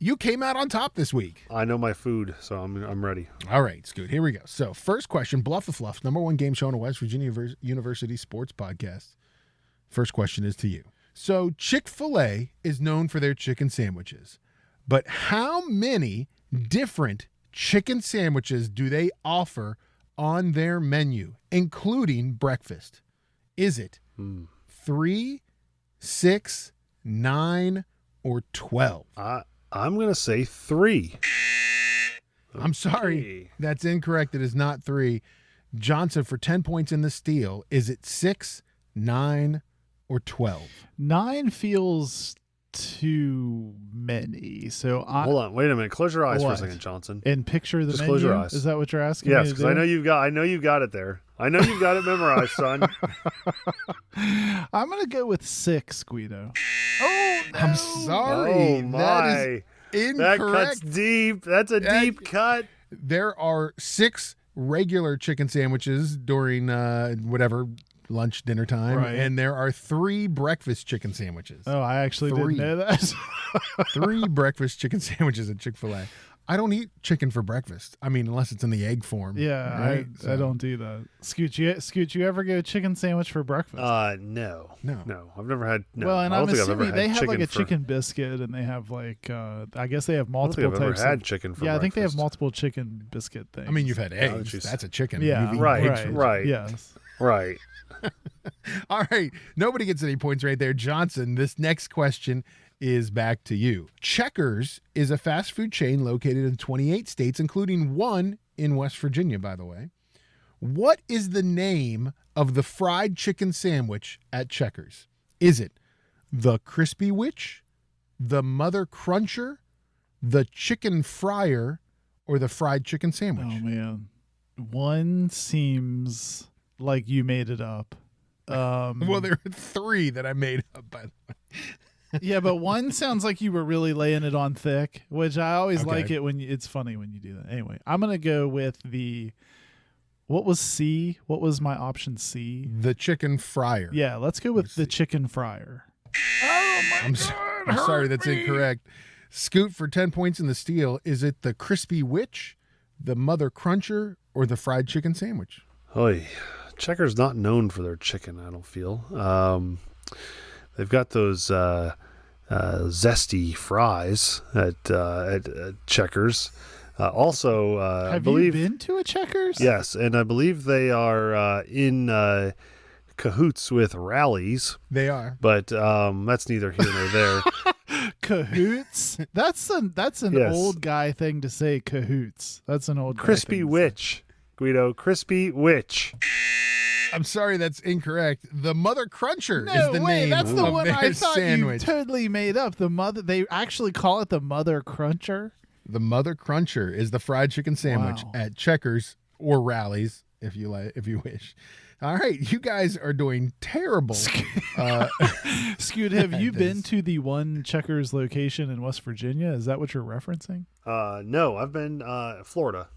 you came out on top this week. I know my food, so I'm ready. All right, Scoot, here we go. So first question, Bluff the Fluffs, #1 game show on a West Virginia University sports podcast. First question is to you. So Chick-Fil-A is known for their chicken sandwiches, but how many different chicken sandwiches do they offer on their menu, including breakfast? Is it 3, 6, 9, or 12? I'm going to say 3. I'm sorry. That's incorrect. It is not 3. Johnson, for 10 points in the steal, is it 6, 9, or 12? 9 feels too many. So hold on. Wait a minute. Close your eyes for a What? second, Johnson. And picture the Just menu. close your eyes. Is that what you're asking? Yes, me to because do? I know you've got it there. I know you've got it memorized, son. I'm gonna go with 6, Guido. Oh, I'm sorry. Oh my. That is That incorrect. cuts deep. That's a deep cut. There are 6 regular chicken sandwiches during whatever lunch, dinner time, Right. and there are 3 breakfast chicken sandwiches. Oh, I actually 3. didn't know that. 3 breakfast chicken sandwiches at Chick-fil-A. I don't eat chicken for breakfast. I mean, unless it's in the egg form. Yeah, right? I don't do that. Scoot, you ever get a chicken sandwich for breakfast? No. No. I've never had. No, well, and I don't I'm think I've ever assuming had they have chicken like a for, chicken biscuit, and they have like I guess they have I don't multiple think I've ever types. had of, chicken for yeah, I think they have breakfast. multiple chicken biscuit things. I mean, you've had Yeah, eggs. just- That's a chicken. Yeah, You've eaten right, eggs for- right. Yes. Right. All right. Nobody gets any points right there. Johnson, this next question is back to you. Checkers is a fast food chain located in 28 states, including 1 in West Virginia, by the way. What is the name of the fried chicken sandwich at Checkers? Is it the Crispy Witch, the Mother Cruncher, the Chicken Fryer, or the Fried Chicken Sandwich? Oh man, one seems like you made it up. Well, there are three that I made up, by the way. Yeah, but one sounds like you were really laying it on thick, which I always Okay. like it when it's funny when you do that. Anyway, I'm gonna go with what was C? What was my option C? The Chicken Fryer. Yeah, let's go with the chicken fryer. Oh my I'm sorry, that's incorrect. Scoot for 10 points in the steal. Is it the Crispy Witch, the Mother Cruncher, or the Fried Chicken Sandwich? Oy. Checker's not known for their chicken, I don't feel. They've got those zesty fries at Checkers. Also, I Have believe, you been to a Checkers? yes, and I believe they are in cahoots with Rallies, They are. but that's neither here nor there. Cahoots. That's an Yes. old guy thing to say. Cahoots. That's an old guy Crispy thing to say. Witch, Guido. Crispy Witch. I'm sorry, that's incorrect. The Mother Cruncher No is the way, name that's the of one their I thought sandwich. you totally made up. They actually call it the Mother Cruncher. The Mother Cruncher is the fried chicken sandwich Wow. at Checkers or Rallies, if you wish. All right, you guys are doing terrible. Scoot, have you This. been to the one Checkers location in West Virginia? Is that what you're referencing? No, I've been Florida.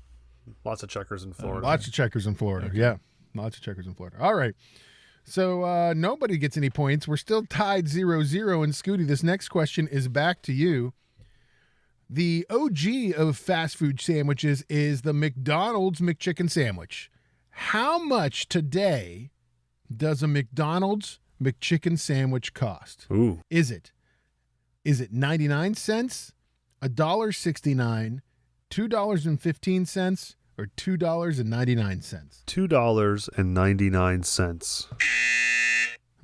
Lots of Checkers in Florida. Lots of Checkers in Florida. Yeah, lots of Checkers in Florida. All right. So nobody gets any points. We're still tied 0-0. And Scooty, this next question is back to you. The OG of fast food sandwiches is the McDonald's McChicken sandwich. How much today does a McDonald's McChicken sandwich cost? Ooh. Is it 99 cents, $1.69, $2.15, or $2.99? $2.99.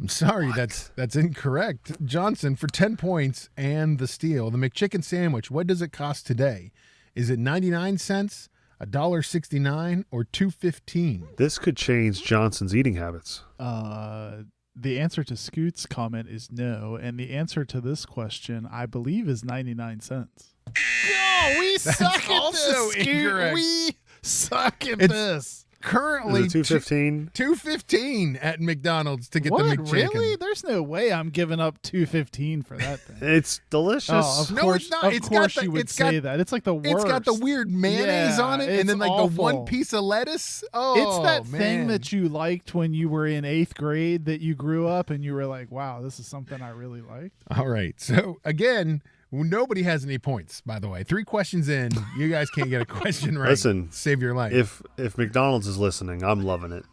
I'm sorry, that's incorrect. Johnson for 10 points and the steal. The McChicken sandwich, what does it cost today? Is it 99 cents, $1.69, or $2.15? This could change Johnson's eating habits. The answer to Scoot's comment is no, and the answer to this question, I believe, is 99 cents. Oh, we suck at also this, Scoot. incorrect. We suck at It's this. Currently Is it $2.15? $2.15 at McDonald's to get What? the McChicken. Really? There's no way I'm giving up $2.15 for that thing. It's delicious. Oh, of No, course, it's not. Of It's got course the- you would it's got- say that. It's like the worst. It's got the weird mayonnaise Yeah, on it, it's and then like awful. the one piece of lettuce. Oh, It's that thing man. that you liked when you were in 8th grade that you grew up and you were like, wow, this is something I really liked. All right. So again, nobody has any points. By the way, 3 questions in, you guys can't get a question right. Listen, save your life. If McDonald's is listening, I'm loving it.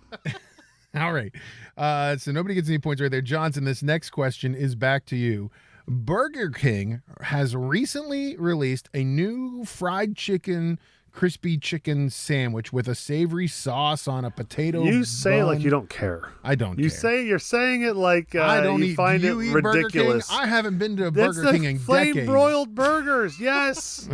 All right. So nobody gets any points right there. Johnson, this next question is back to you. Burger King has recently released a new fried chicken, crispy chicken sandwich with a savory sauce on a potato You say it like bun. you don't care. I don't You care. say you're saying it like I don't you eat. find Do you it eat Burger ridiculous. King? I haven't been to a That's Burger the King in flame decades. broiled burgers. Yes,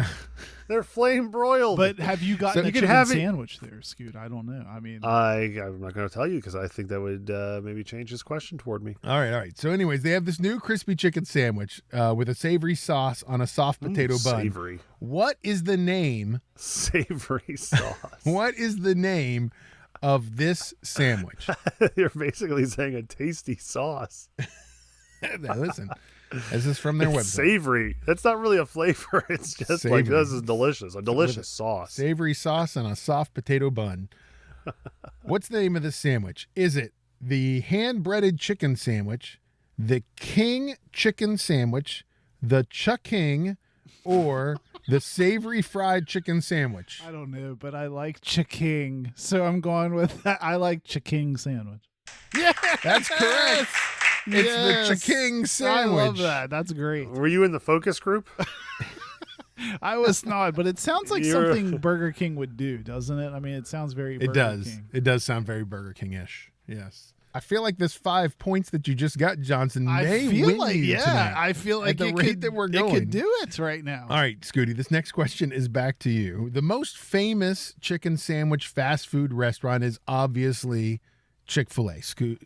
they're flame broiled. But have you gotten So a you can chicken have it- sandwich there, Scoot? I don't know. I mean, I'm not going to tell you because I think that would maybe change his question toward me. All right. So anyways, they have this new crispy chicken sandwich with a savory sauce on a soft potato bun. Savory, What is the name? savory sauce. What is the name of this sandwich? You're basically saying a tasty sauce. Now, listen, this is from their It's website. savory. That's not really a flavor. It's just like Savory. this is delicious. A delicious sauce. Savory sauce on a soft potato bun. What's the name of this sandwich? Is it the hand-breaded chicken sandwich, the King chicken sandwich, the Chuck-King, or the savory fried chicken sandwich? I don't know, but I like chicken, so I'm going with that. I like chicken sandwich. Yeah, That's correct. It's Yes. the Chick-King sandwich. I love that. That's great. Were you in the focus group? I was not, but it sounds like You're- something Burger King would do, doesn't it? I mean, it sounds very Burger It does. King. It does sound very Burger King-ish. Yes. I feel like this 5 points that you just got, Johnson, I may feel win like, you yeah, tonight. I feel like At the it rate could, that we're it going. could do it right now. All right, Scooty, this next question is back to you. The most famous chicken sandwich fast food restaurant is obviously Chick-fil-A,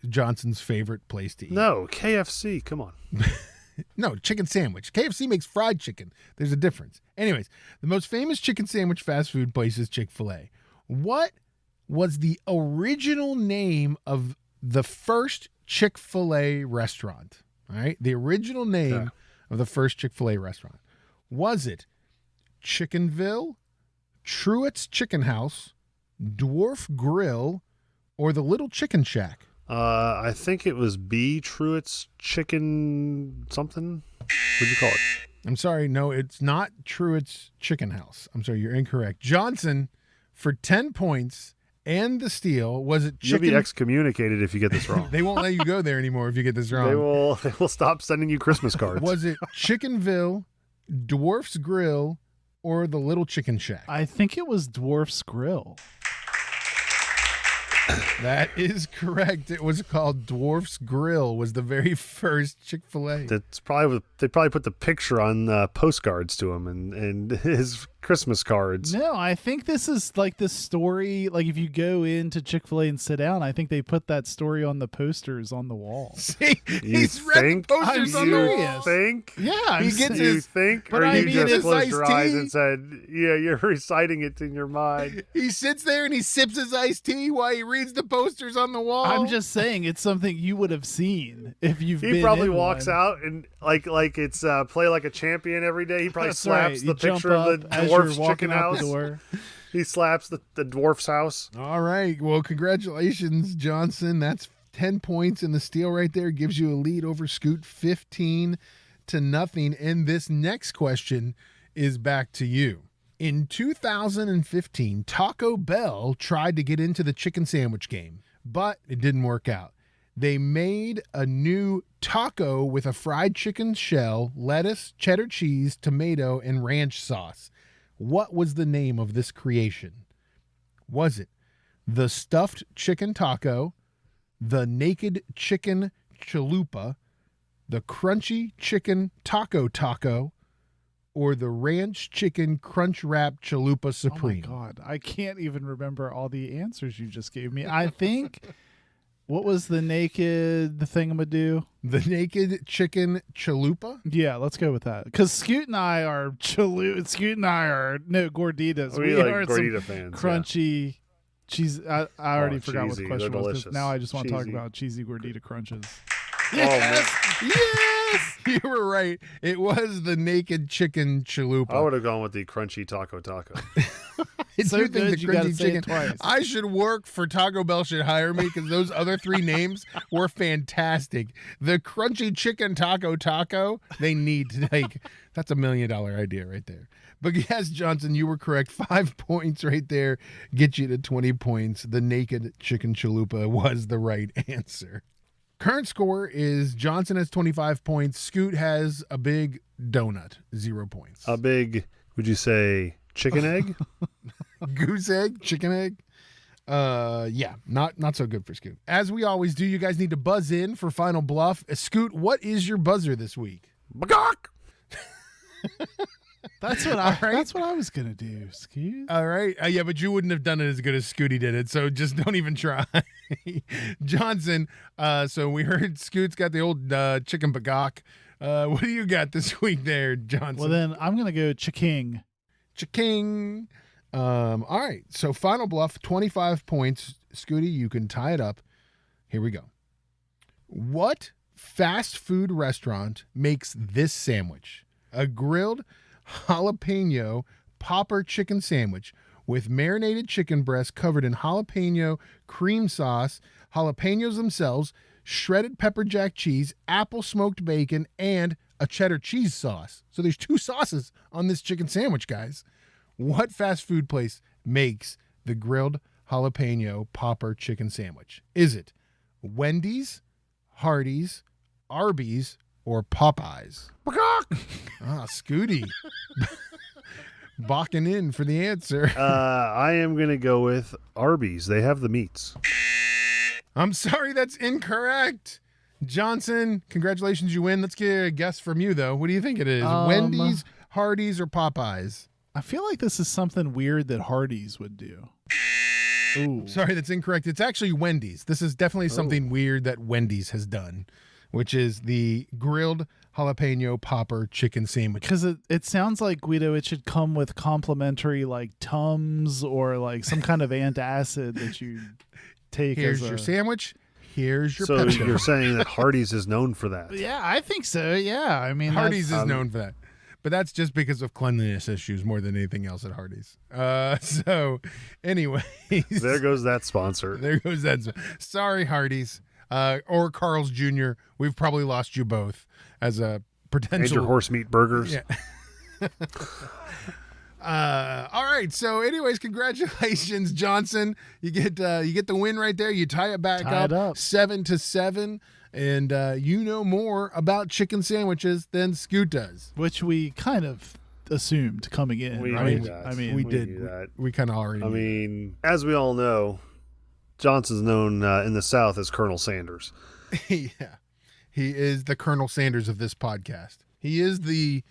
Johnson's favorite place to eat. No, KFC. Come on. No, chicken sandwich. KFC makes fried chicken. There's a difference. Anyways, the most famous chicken sandwich fast food place is Chick-fil-A. What was the original name of the first Chick-fil-A restaurant? All right, the original name of the first Chick-fil-A restaurant. Was it Chickenville, Truett's Chicken House, Dwarf Grill, or the Little Chicken Shack? I think it was B. Truett's Chicken something. What'd you call it? I'm sorry, no, it's not Truett's Chicken House. I'm sorry, you're incorrect. Johnson, for 10 points and the steal, was it You'll chicken? be excommunicated if you get this wrong. They won't let you go there anymore if you get this wrong. They will stop sending you Christmas cards. Was it Chickenville, Dwarf's Grill, or the Little Chicken Shack? I think it was Dwarf's Grill. That is correct. It was called Dwarf's Grill. Was the very first Chick-fil-A. That's probably they probably put the picture on postcards to him and his Christmas cards. No, I think this is like the story. Like if you go into Chick-fil-A and sit down, I think they put that story on the posters on the wall. See, You he's read the think? posters I'm on the serious. wall. Think? Yeah, He gets You his. think? but Or I you mean, just his closed your iced eyes tea. and said, yeah, you're reciting it in your mind. He sits there and he sips his iced tea while he reads the posters on the wall. I'm just saying it's something you would have seen if you've been He probably in walks one. out and like it's play like a champion every day. He probably That's slaps right. the You jump picture of up the as dwarf's you're walking chicken out house. the door. He slaps the dwarf's house. All right. Well, congratulations, Johnson. That's 10 points, and the steal right there gives you a lead over Scoot, 15-0. And this next question is back to you. In 2015, Taco Bell tried to get into the chicken sandwich game, but it didn't work out. They made a new taco with a fried chicken shell, lettuce, cheddar cheese, tomato, and ranch sauce. What was the name of this creation? Was it the stuffed chicken taco, the naked chicken chalupa, the crunchy chicken taco, or the ranch chicken crunch wrap chalupa supreme? Oh my God, I can't even remember all the answers you just gave me. I think what was the naked thingamadoo? The naked chicken chalupa? Yeah, let's go with that. Because Scoot and I are gorditas. We like are gordita some fans. crunchy cheese. I already forgot what the cheesy. question They're was. 'Cause delicious. Now I just want to talk Cheesy. about cheesy gordita crunches. Yes! Yes! You were right. It was the naked chicken chalupa. I would have gone with the crunchy taco. It's So you think good, the you gotta crunchy say it chicken. twice. I should work for Taco Bell. Should hire me because those other three names were fantastic. The crunchy chicken taco. They need to that's $1 million idea right there. But yes, Johnson, you were correct. 5 points right there get you to 20 points. The naked chicken chalupa was the right answer. Current score is Johnson has 25 points. Scoot has a big donut, 0 points. A big, would you say, chicken egg? Goose egg, chicken egg. Yeah, not so good for Scoot. As we always do, you guys need to buzz in for Final Bluff. Scoot, what is your buzzer this week? Bagok! That's what I was gonna do, Scoot. All right. Yeah, but you wouldn't have done it as good as Scooty did it, so just don't even try. Johnson, so we heard Scoot's got the old chicken bagok. What do you got this week there, Johnson? Well, then I'm gonna go Chiking. Cha-king. All right. So Final Bluff, 25 points. Scooty, you can tie it up. Here we go. What fast food restaurant makes this sandwich? A grilled jalapeno popper chicken sandwich with marinated chicken breast covered in jalapeno cream sauce, jalapenos themselves, shredded pepper jack cheese, apple smoked bacon, and a cheddar cheese sauce. So there's 2 sauces on this chicken sandwich, guys. What fast food place makes the grilled jalapeno popper chicken sandwich? Is it Wendy's, Hardee's, Arby's, or Popeyes? Scooty. Balking in for the answer. I am going to go with Arby's. They have the meats. I'm sorry, that's incorrect. Johnson, congratulations, you win. Let's get a guess from you, though. What do you think it is? Wendy's, Hardee's, or Popeyes? I feel like this is something weird that Hardee's would do. Ooh. Sorry, that's incorrect. It's actually Wendy's. This is definitely something weird that Wendy's has done, which is the grilled jalapeno popper chicken sandwich. Because it sounds like, Guido, it should come with complimentary like Tums or like some kind of antacid that you take. Here's as your sandwich. Here's your So Pepto. you're saying that Hardee's is known for that? Yeah, I think so. Yeah, I mean, Hardee's that's- is known for that. But that's just because of cleanliness issues more than anything else at Hardee's. So, anyways. There goes that sponsor. There goes that. Sorry, Hardee's. Or Carl's Jr. We've probably lost you both as a potential. And your horse meat burgers. Yeah. All right. So, anyways, congratulations, Johnson. You get the win right there. You tie it back Tie up, it up. 7-7, and you know more about chicken sandwiches than Scoot does. which we kind of assumed coming in. We right? knew that. I mean, We We did. knew that. We kind of already. I knew. mean, as we all know, Johnson's known in the South as Colonel Sanders. Yeah, he is the Colonel Sanders of this podcast. He is the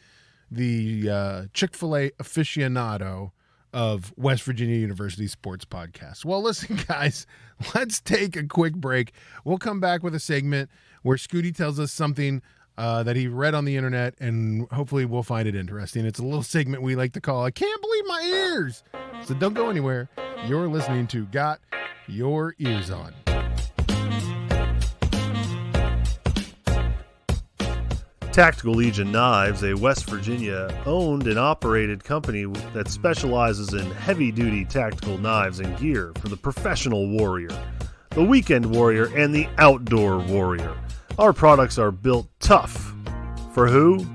Chick-fil-A aficionado of West Virginia University Sports Podcast. Well, listen, guys, let's take a quick break. We'll come back with a segment where Scooty tells us something that he read on the internet, and hopefully we'll find it interesting. It's a little segment we like to call "I Can't Believe My Ears." So don't go anywhere. You're listening to Got Your Ears On. Tactical Legion Knives, a West Virginia owned and operated company that specializes in heavy-duty tactical knives and gear for the professional warrior, the weekend warrior, and the outdoor warrior. Our products are built tough. For who?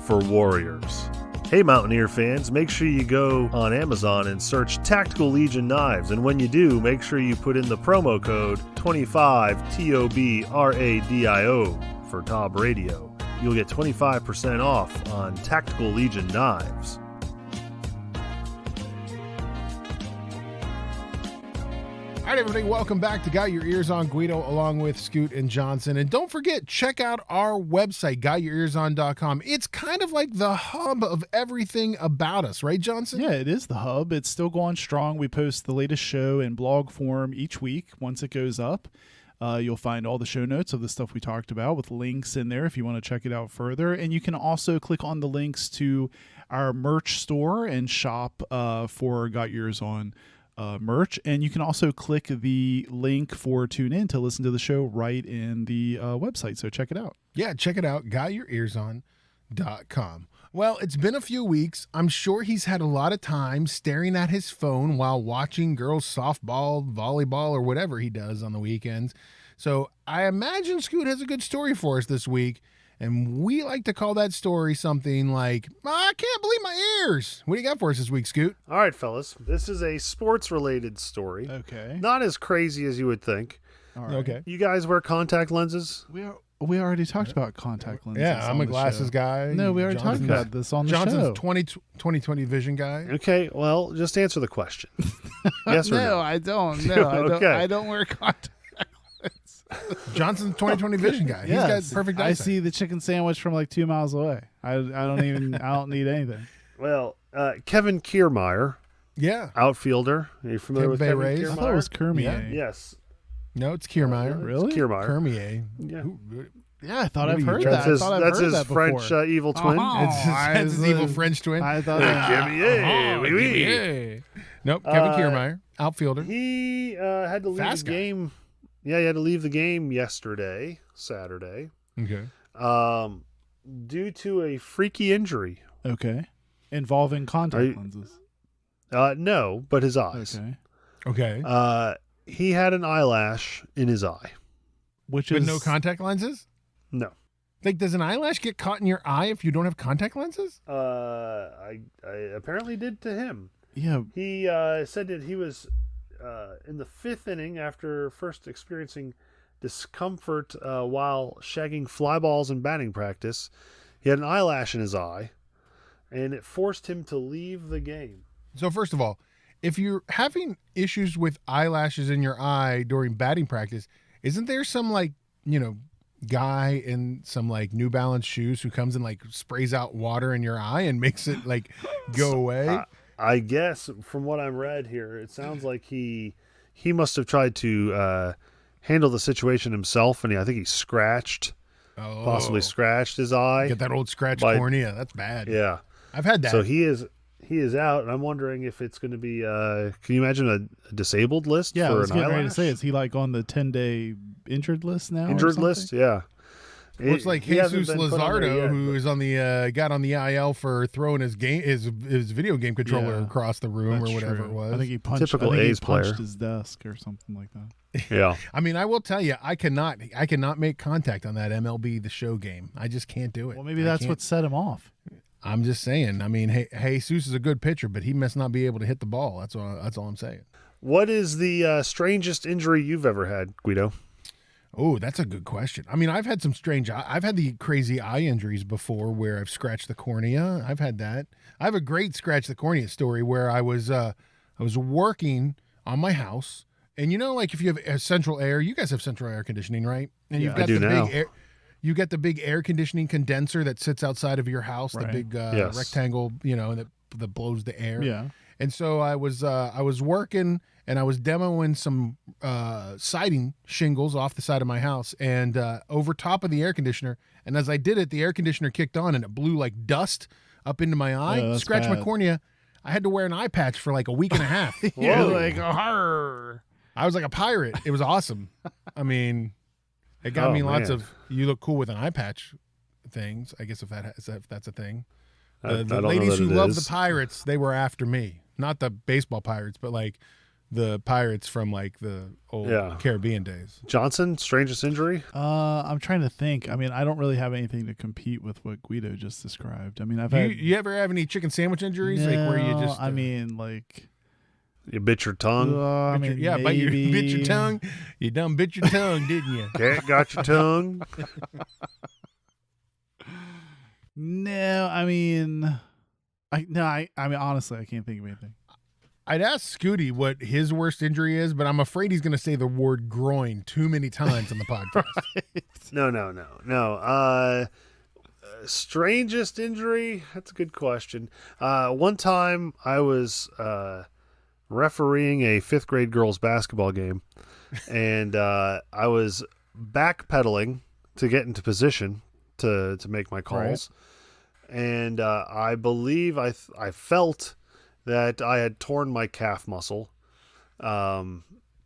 For warriors. Hey Mountaineer fans, make sure you go on Amazon and search Tactical Legion Knives, and when you do, make sure you put in the promo code 25TOBRADIO for Tob Radio. You'll get 25% off on Tactical Legion Knives. All right, everybody, welcome back to Got Your Ears On, Guido, along with Scoot and Johnson. And don't forget, check out our website, gotyourearson.com. It's kind of like the hub of everything about us, right, Johnson? Yeah, it is the hub. It's still going strong. We post the latest show in blog form each week. Once it goes up, you'll find all the show notes of the stuff we talked about with links in there if you want to check it out further. And you can also click on the links to our merch store and shop for Got Your Ears On merch. And you can also click the link for Tune In to listen to the show right in the website. So check it out. Yeah, check it out, gotyourearson.com. Well, it's been a few weeks. I'm sure he's had a lot of time staring at his phone while watching girls softball, volleyball, or whatever he does on the weekends. So I imagine Scoot has a good story for us this week, and we like to call that story something like, I can't believe my ears. What do you got for us this week, Scoot? All right, fellas, this is a sports-related story. Okay. Not as crazy as you would think. All right. Okay. You guys wear contact lenses? We already talked about contact lenses. Yeah, I'm on a the glasses show. guy. No, we already talked Johnson's- about this on the Johnson's show. 2020 vision guy. Okay, well, just answer the question. Yes or no? I don't. No, Okay. I don't wear contact lenses. Johnson's 2020 vision guy. Yes. He's got perfect I eyesight. see the chicken sandwich from like 2 miles away. I don't need anything. Well, Kevin Kiermeier, Yeah. outfielder. Are you familiar with Bay Kevin Rays. I thought it was Kiermeier? Kiermeier. Yes. No, it's Kiermeier. Really? It's Kiermeier. Kiermeier. Yeah. Yeah, I thought What I've are you heard trying that. That's his, I thought I've that's heard his that French before. evil twin. Uh-huh. It's his I- evil French twin. I thought Kiermeier, oui, oui. Yeah. Nope, Kevin Kiermeier, outfielder. He had to leave Fast the guy. game. Yeah, he had to leave the game yesterday, Saturday, Okay. due to a freaky injury. Okay. Involving contact Are you- lenses. No, but his eyes. Okay. Okay. He had an eyelash in his eye. Which But is no contact lenses? No. Like, does an eyelash get caught in your eye if you don't have contact lenses? I apparently did to him. Yeah. He said that he was in the fifth inning after first experiencing discomfort while shagging fly balls in batting practice. He had an eyelash in his eye, and it forced him to leave the game. So, first of all, if you're having issues with eyelashes in your eye during batting practice, isn't there some, like, guy in some, like, New Balance shoes who comes and, like, sprays out water in your eye and makes it, like, go away? I guess from what I'm read here, it sounds like he he must have tried to handle the situation himself, and I think he possibly scratched his eye. Get that old scratch by- cornea. That's bad. Yeah. I've had that. So he is out, and I'm wondering if it's going to be. Can you imagine a disabled list Yeah, I for was an getting ready eyelash? to say, is he like on the 10-day injured list now? or Injured something? list, yeah. Looks like He hasn't Jesus been put on there Luzardo, yet, who but- is on the got on the IL for throwing his video game controller Yeah, across the room That's or whatever true. it was. I think he punched. Typical I think A's he punched player. his desk or something like that. Yeah. I mean, I will tell you, I cannot make contact on that MLB The Show game. I just can't do it. Well, maybe I that's can't. what set him off. I'm just saying. I mean, Jesus is a good pitcher, but he must not be able to hit the ball. That's all I'm saying. What is the strangest injury you've ever had, Guido? Oh, that's a good question. I mean, I've had some I've had the crazy eye injuries before where I've scratched the cornea. I've had that. I have a great scratch the cornea story where I was working on my house, and like if you have central air, you guys have central air conditioning, right? And you've I got do the now. big air. You get the big air conditioning condenser that sits outside of your house, Right. the big Yes. rectangle, that blows the air. Yeah. And so I was working and I was demoing some siding shingles off the side of my house and over top of the air conditioner. And as I did it, the air conditioner kicked on and it blew like dust up into my eye, that's scratched my bad. cornea. I had to wear an eye patch for like a week and a half. You're Whoa. like, "Arr." I was like a pirate. It was awesome. I mean, it got Oh, me lots man. of "you look cool with an eye patch" things. I guess if that's a thing. I The don't know ladies that who it love is. the Pirates, they were after me. Not the baseball Pirates, but like the Pirates from like the old Yeah. Caribbean days. Johnson, strangest injury? I'm trying to think. I mean, I don't really have anything to compete with what Guido just described. I mean, I've had. You ever have any chicken sandwich injuries? Like where you No, just I mean, like. You bit your tongue? I bit mean, your, bite your, bit your maybe. tongue. You done bit your tongue, didn't you? Cat got your tongue? No, I mean, I mean, honestly, I can't think of anything. I'd ask Scooty what his worst injury is, but I'm afraid he's going to say the word groin too many times on the podcast. No. Strangest injury? That's a good question. One time I was refereeing a 5th grade girls basketball game, and I was backpedaling to get into position to make my calls. And I believe I felt that I had torn my calf muscle,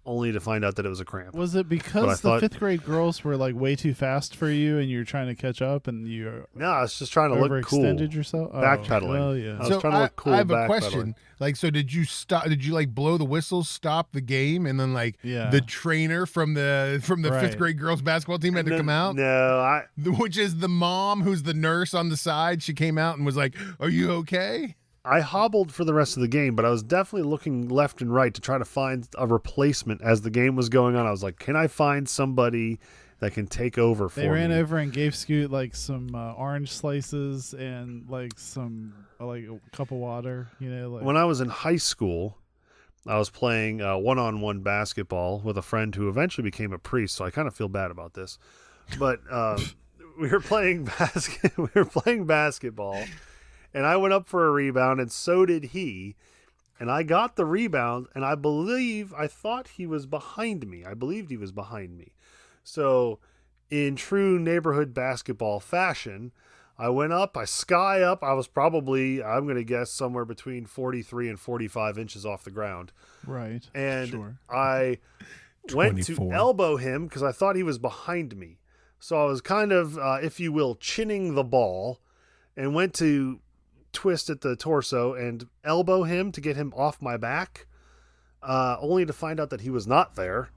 only to find out that it was a cramp. Was it But I because the thought- 5th grade girls were like way too fast for you, and you're trying to catch up, and you No, I was just trying to look cool. overextended yourself? Oh, Backpedaling. Well, yeah. I was trying to look cool I have a backpedaling. question. Like, so did you stop? Did you like blow the whistle, stop the game, and then like Yeah. the trainer from the Right. 5th grade girls basketball team had to come out? No, Which is the mom who's the nurse on the side. She came out and was like, "Are you okay?" I hobbled for the rest of the game, but I was definitely looking left and right to try to find a replacement as the game was going on. I was like, can I find somebody that can take over for They ran me? over and gave Scoot like some orange slices and like some like a cup of water. Like When I was in high school, I was playing one-on-one basketball with a friend who eventually became a priest, so I kind of feel bad about this. But we were playing basketball, and I went up for a rebound, and so did he. And I got the rebound, and I thought he was behind me. I believed he was behind me. So, in true neighborhood basketball fashion, I went up, I sky up. I was probably, I'm going to guess, somewhere between 43 and 45 inches off the ground. right. And Sure. I went to 24. elbow him because I thought he was behind me. So I was kind of, if you will, chinning the ball and went to twist at the torso and elbow him to get him off my back, only to find out that he was not there.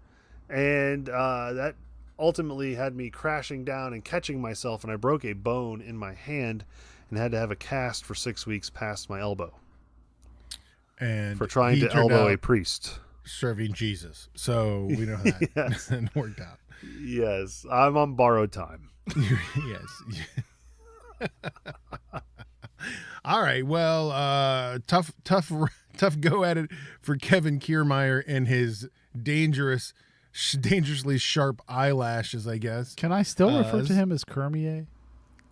And that ultimately had me crashing down and catching myself, and I broke a bone in my hand and had to have a cast for 6 weeks past my elbow And for trying he to turned elbow out a priest. serving Jesus. So we know how that Yes. worked out. Yes, I'm on borrowed time. Yes. All right. Well, tough go at it for Kevin Kiermeier and his dangerously sharp eyelashes, I guess. Can I still refer to this- him as Kiermeier?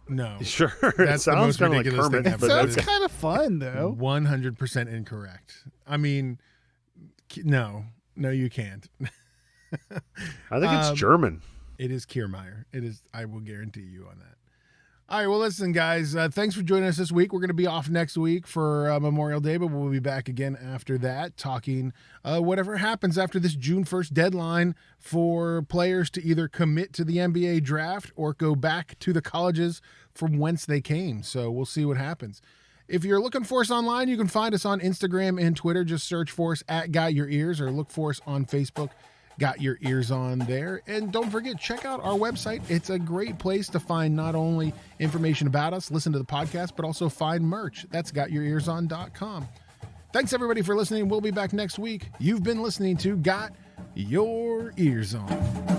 No. Sure, That's it the sounds most kind of like ridiculous thing Kermit, I've but said. Sounds okay. kind of fun though. 100% incorrect. I mean, no. No, you can't. I think it's German. It is Kiermeier. It is. I will guarantee you on that. All right, well, listen, guys, thanks for joining us this week. We're going to be off next week for Memorial Day, but we'll be back again after that talking whatever happens after this June 1st deadline for players to either commit to the NBA draft or go back to the colleges from whence they came. So we'll see what happens. If you're looking for us online, you can find us on Instagram and Twitter. Just search for us at Got Your Ears or look for us on Facebook. Got Your Ears On there. And don't forget, check out our website. It's a great place to find not only information about us, listen to the podcast, but also find merch. That's gotyourearson.com. Thanks, everybody, for listening. We'll be back next week. You've been listening to Got Your Ears On.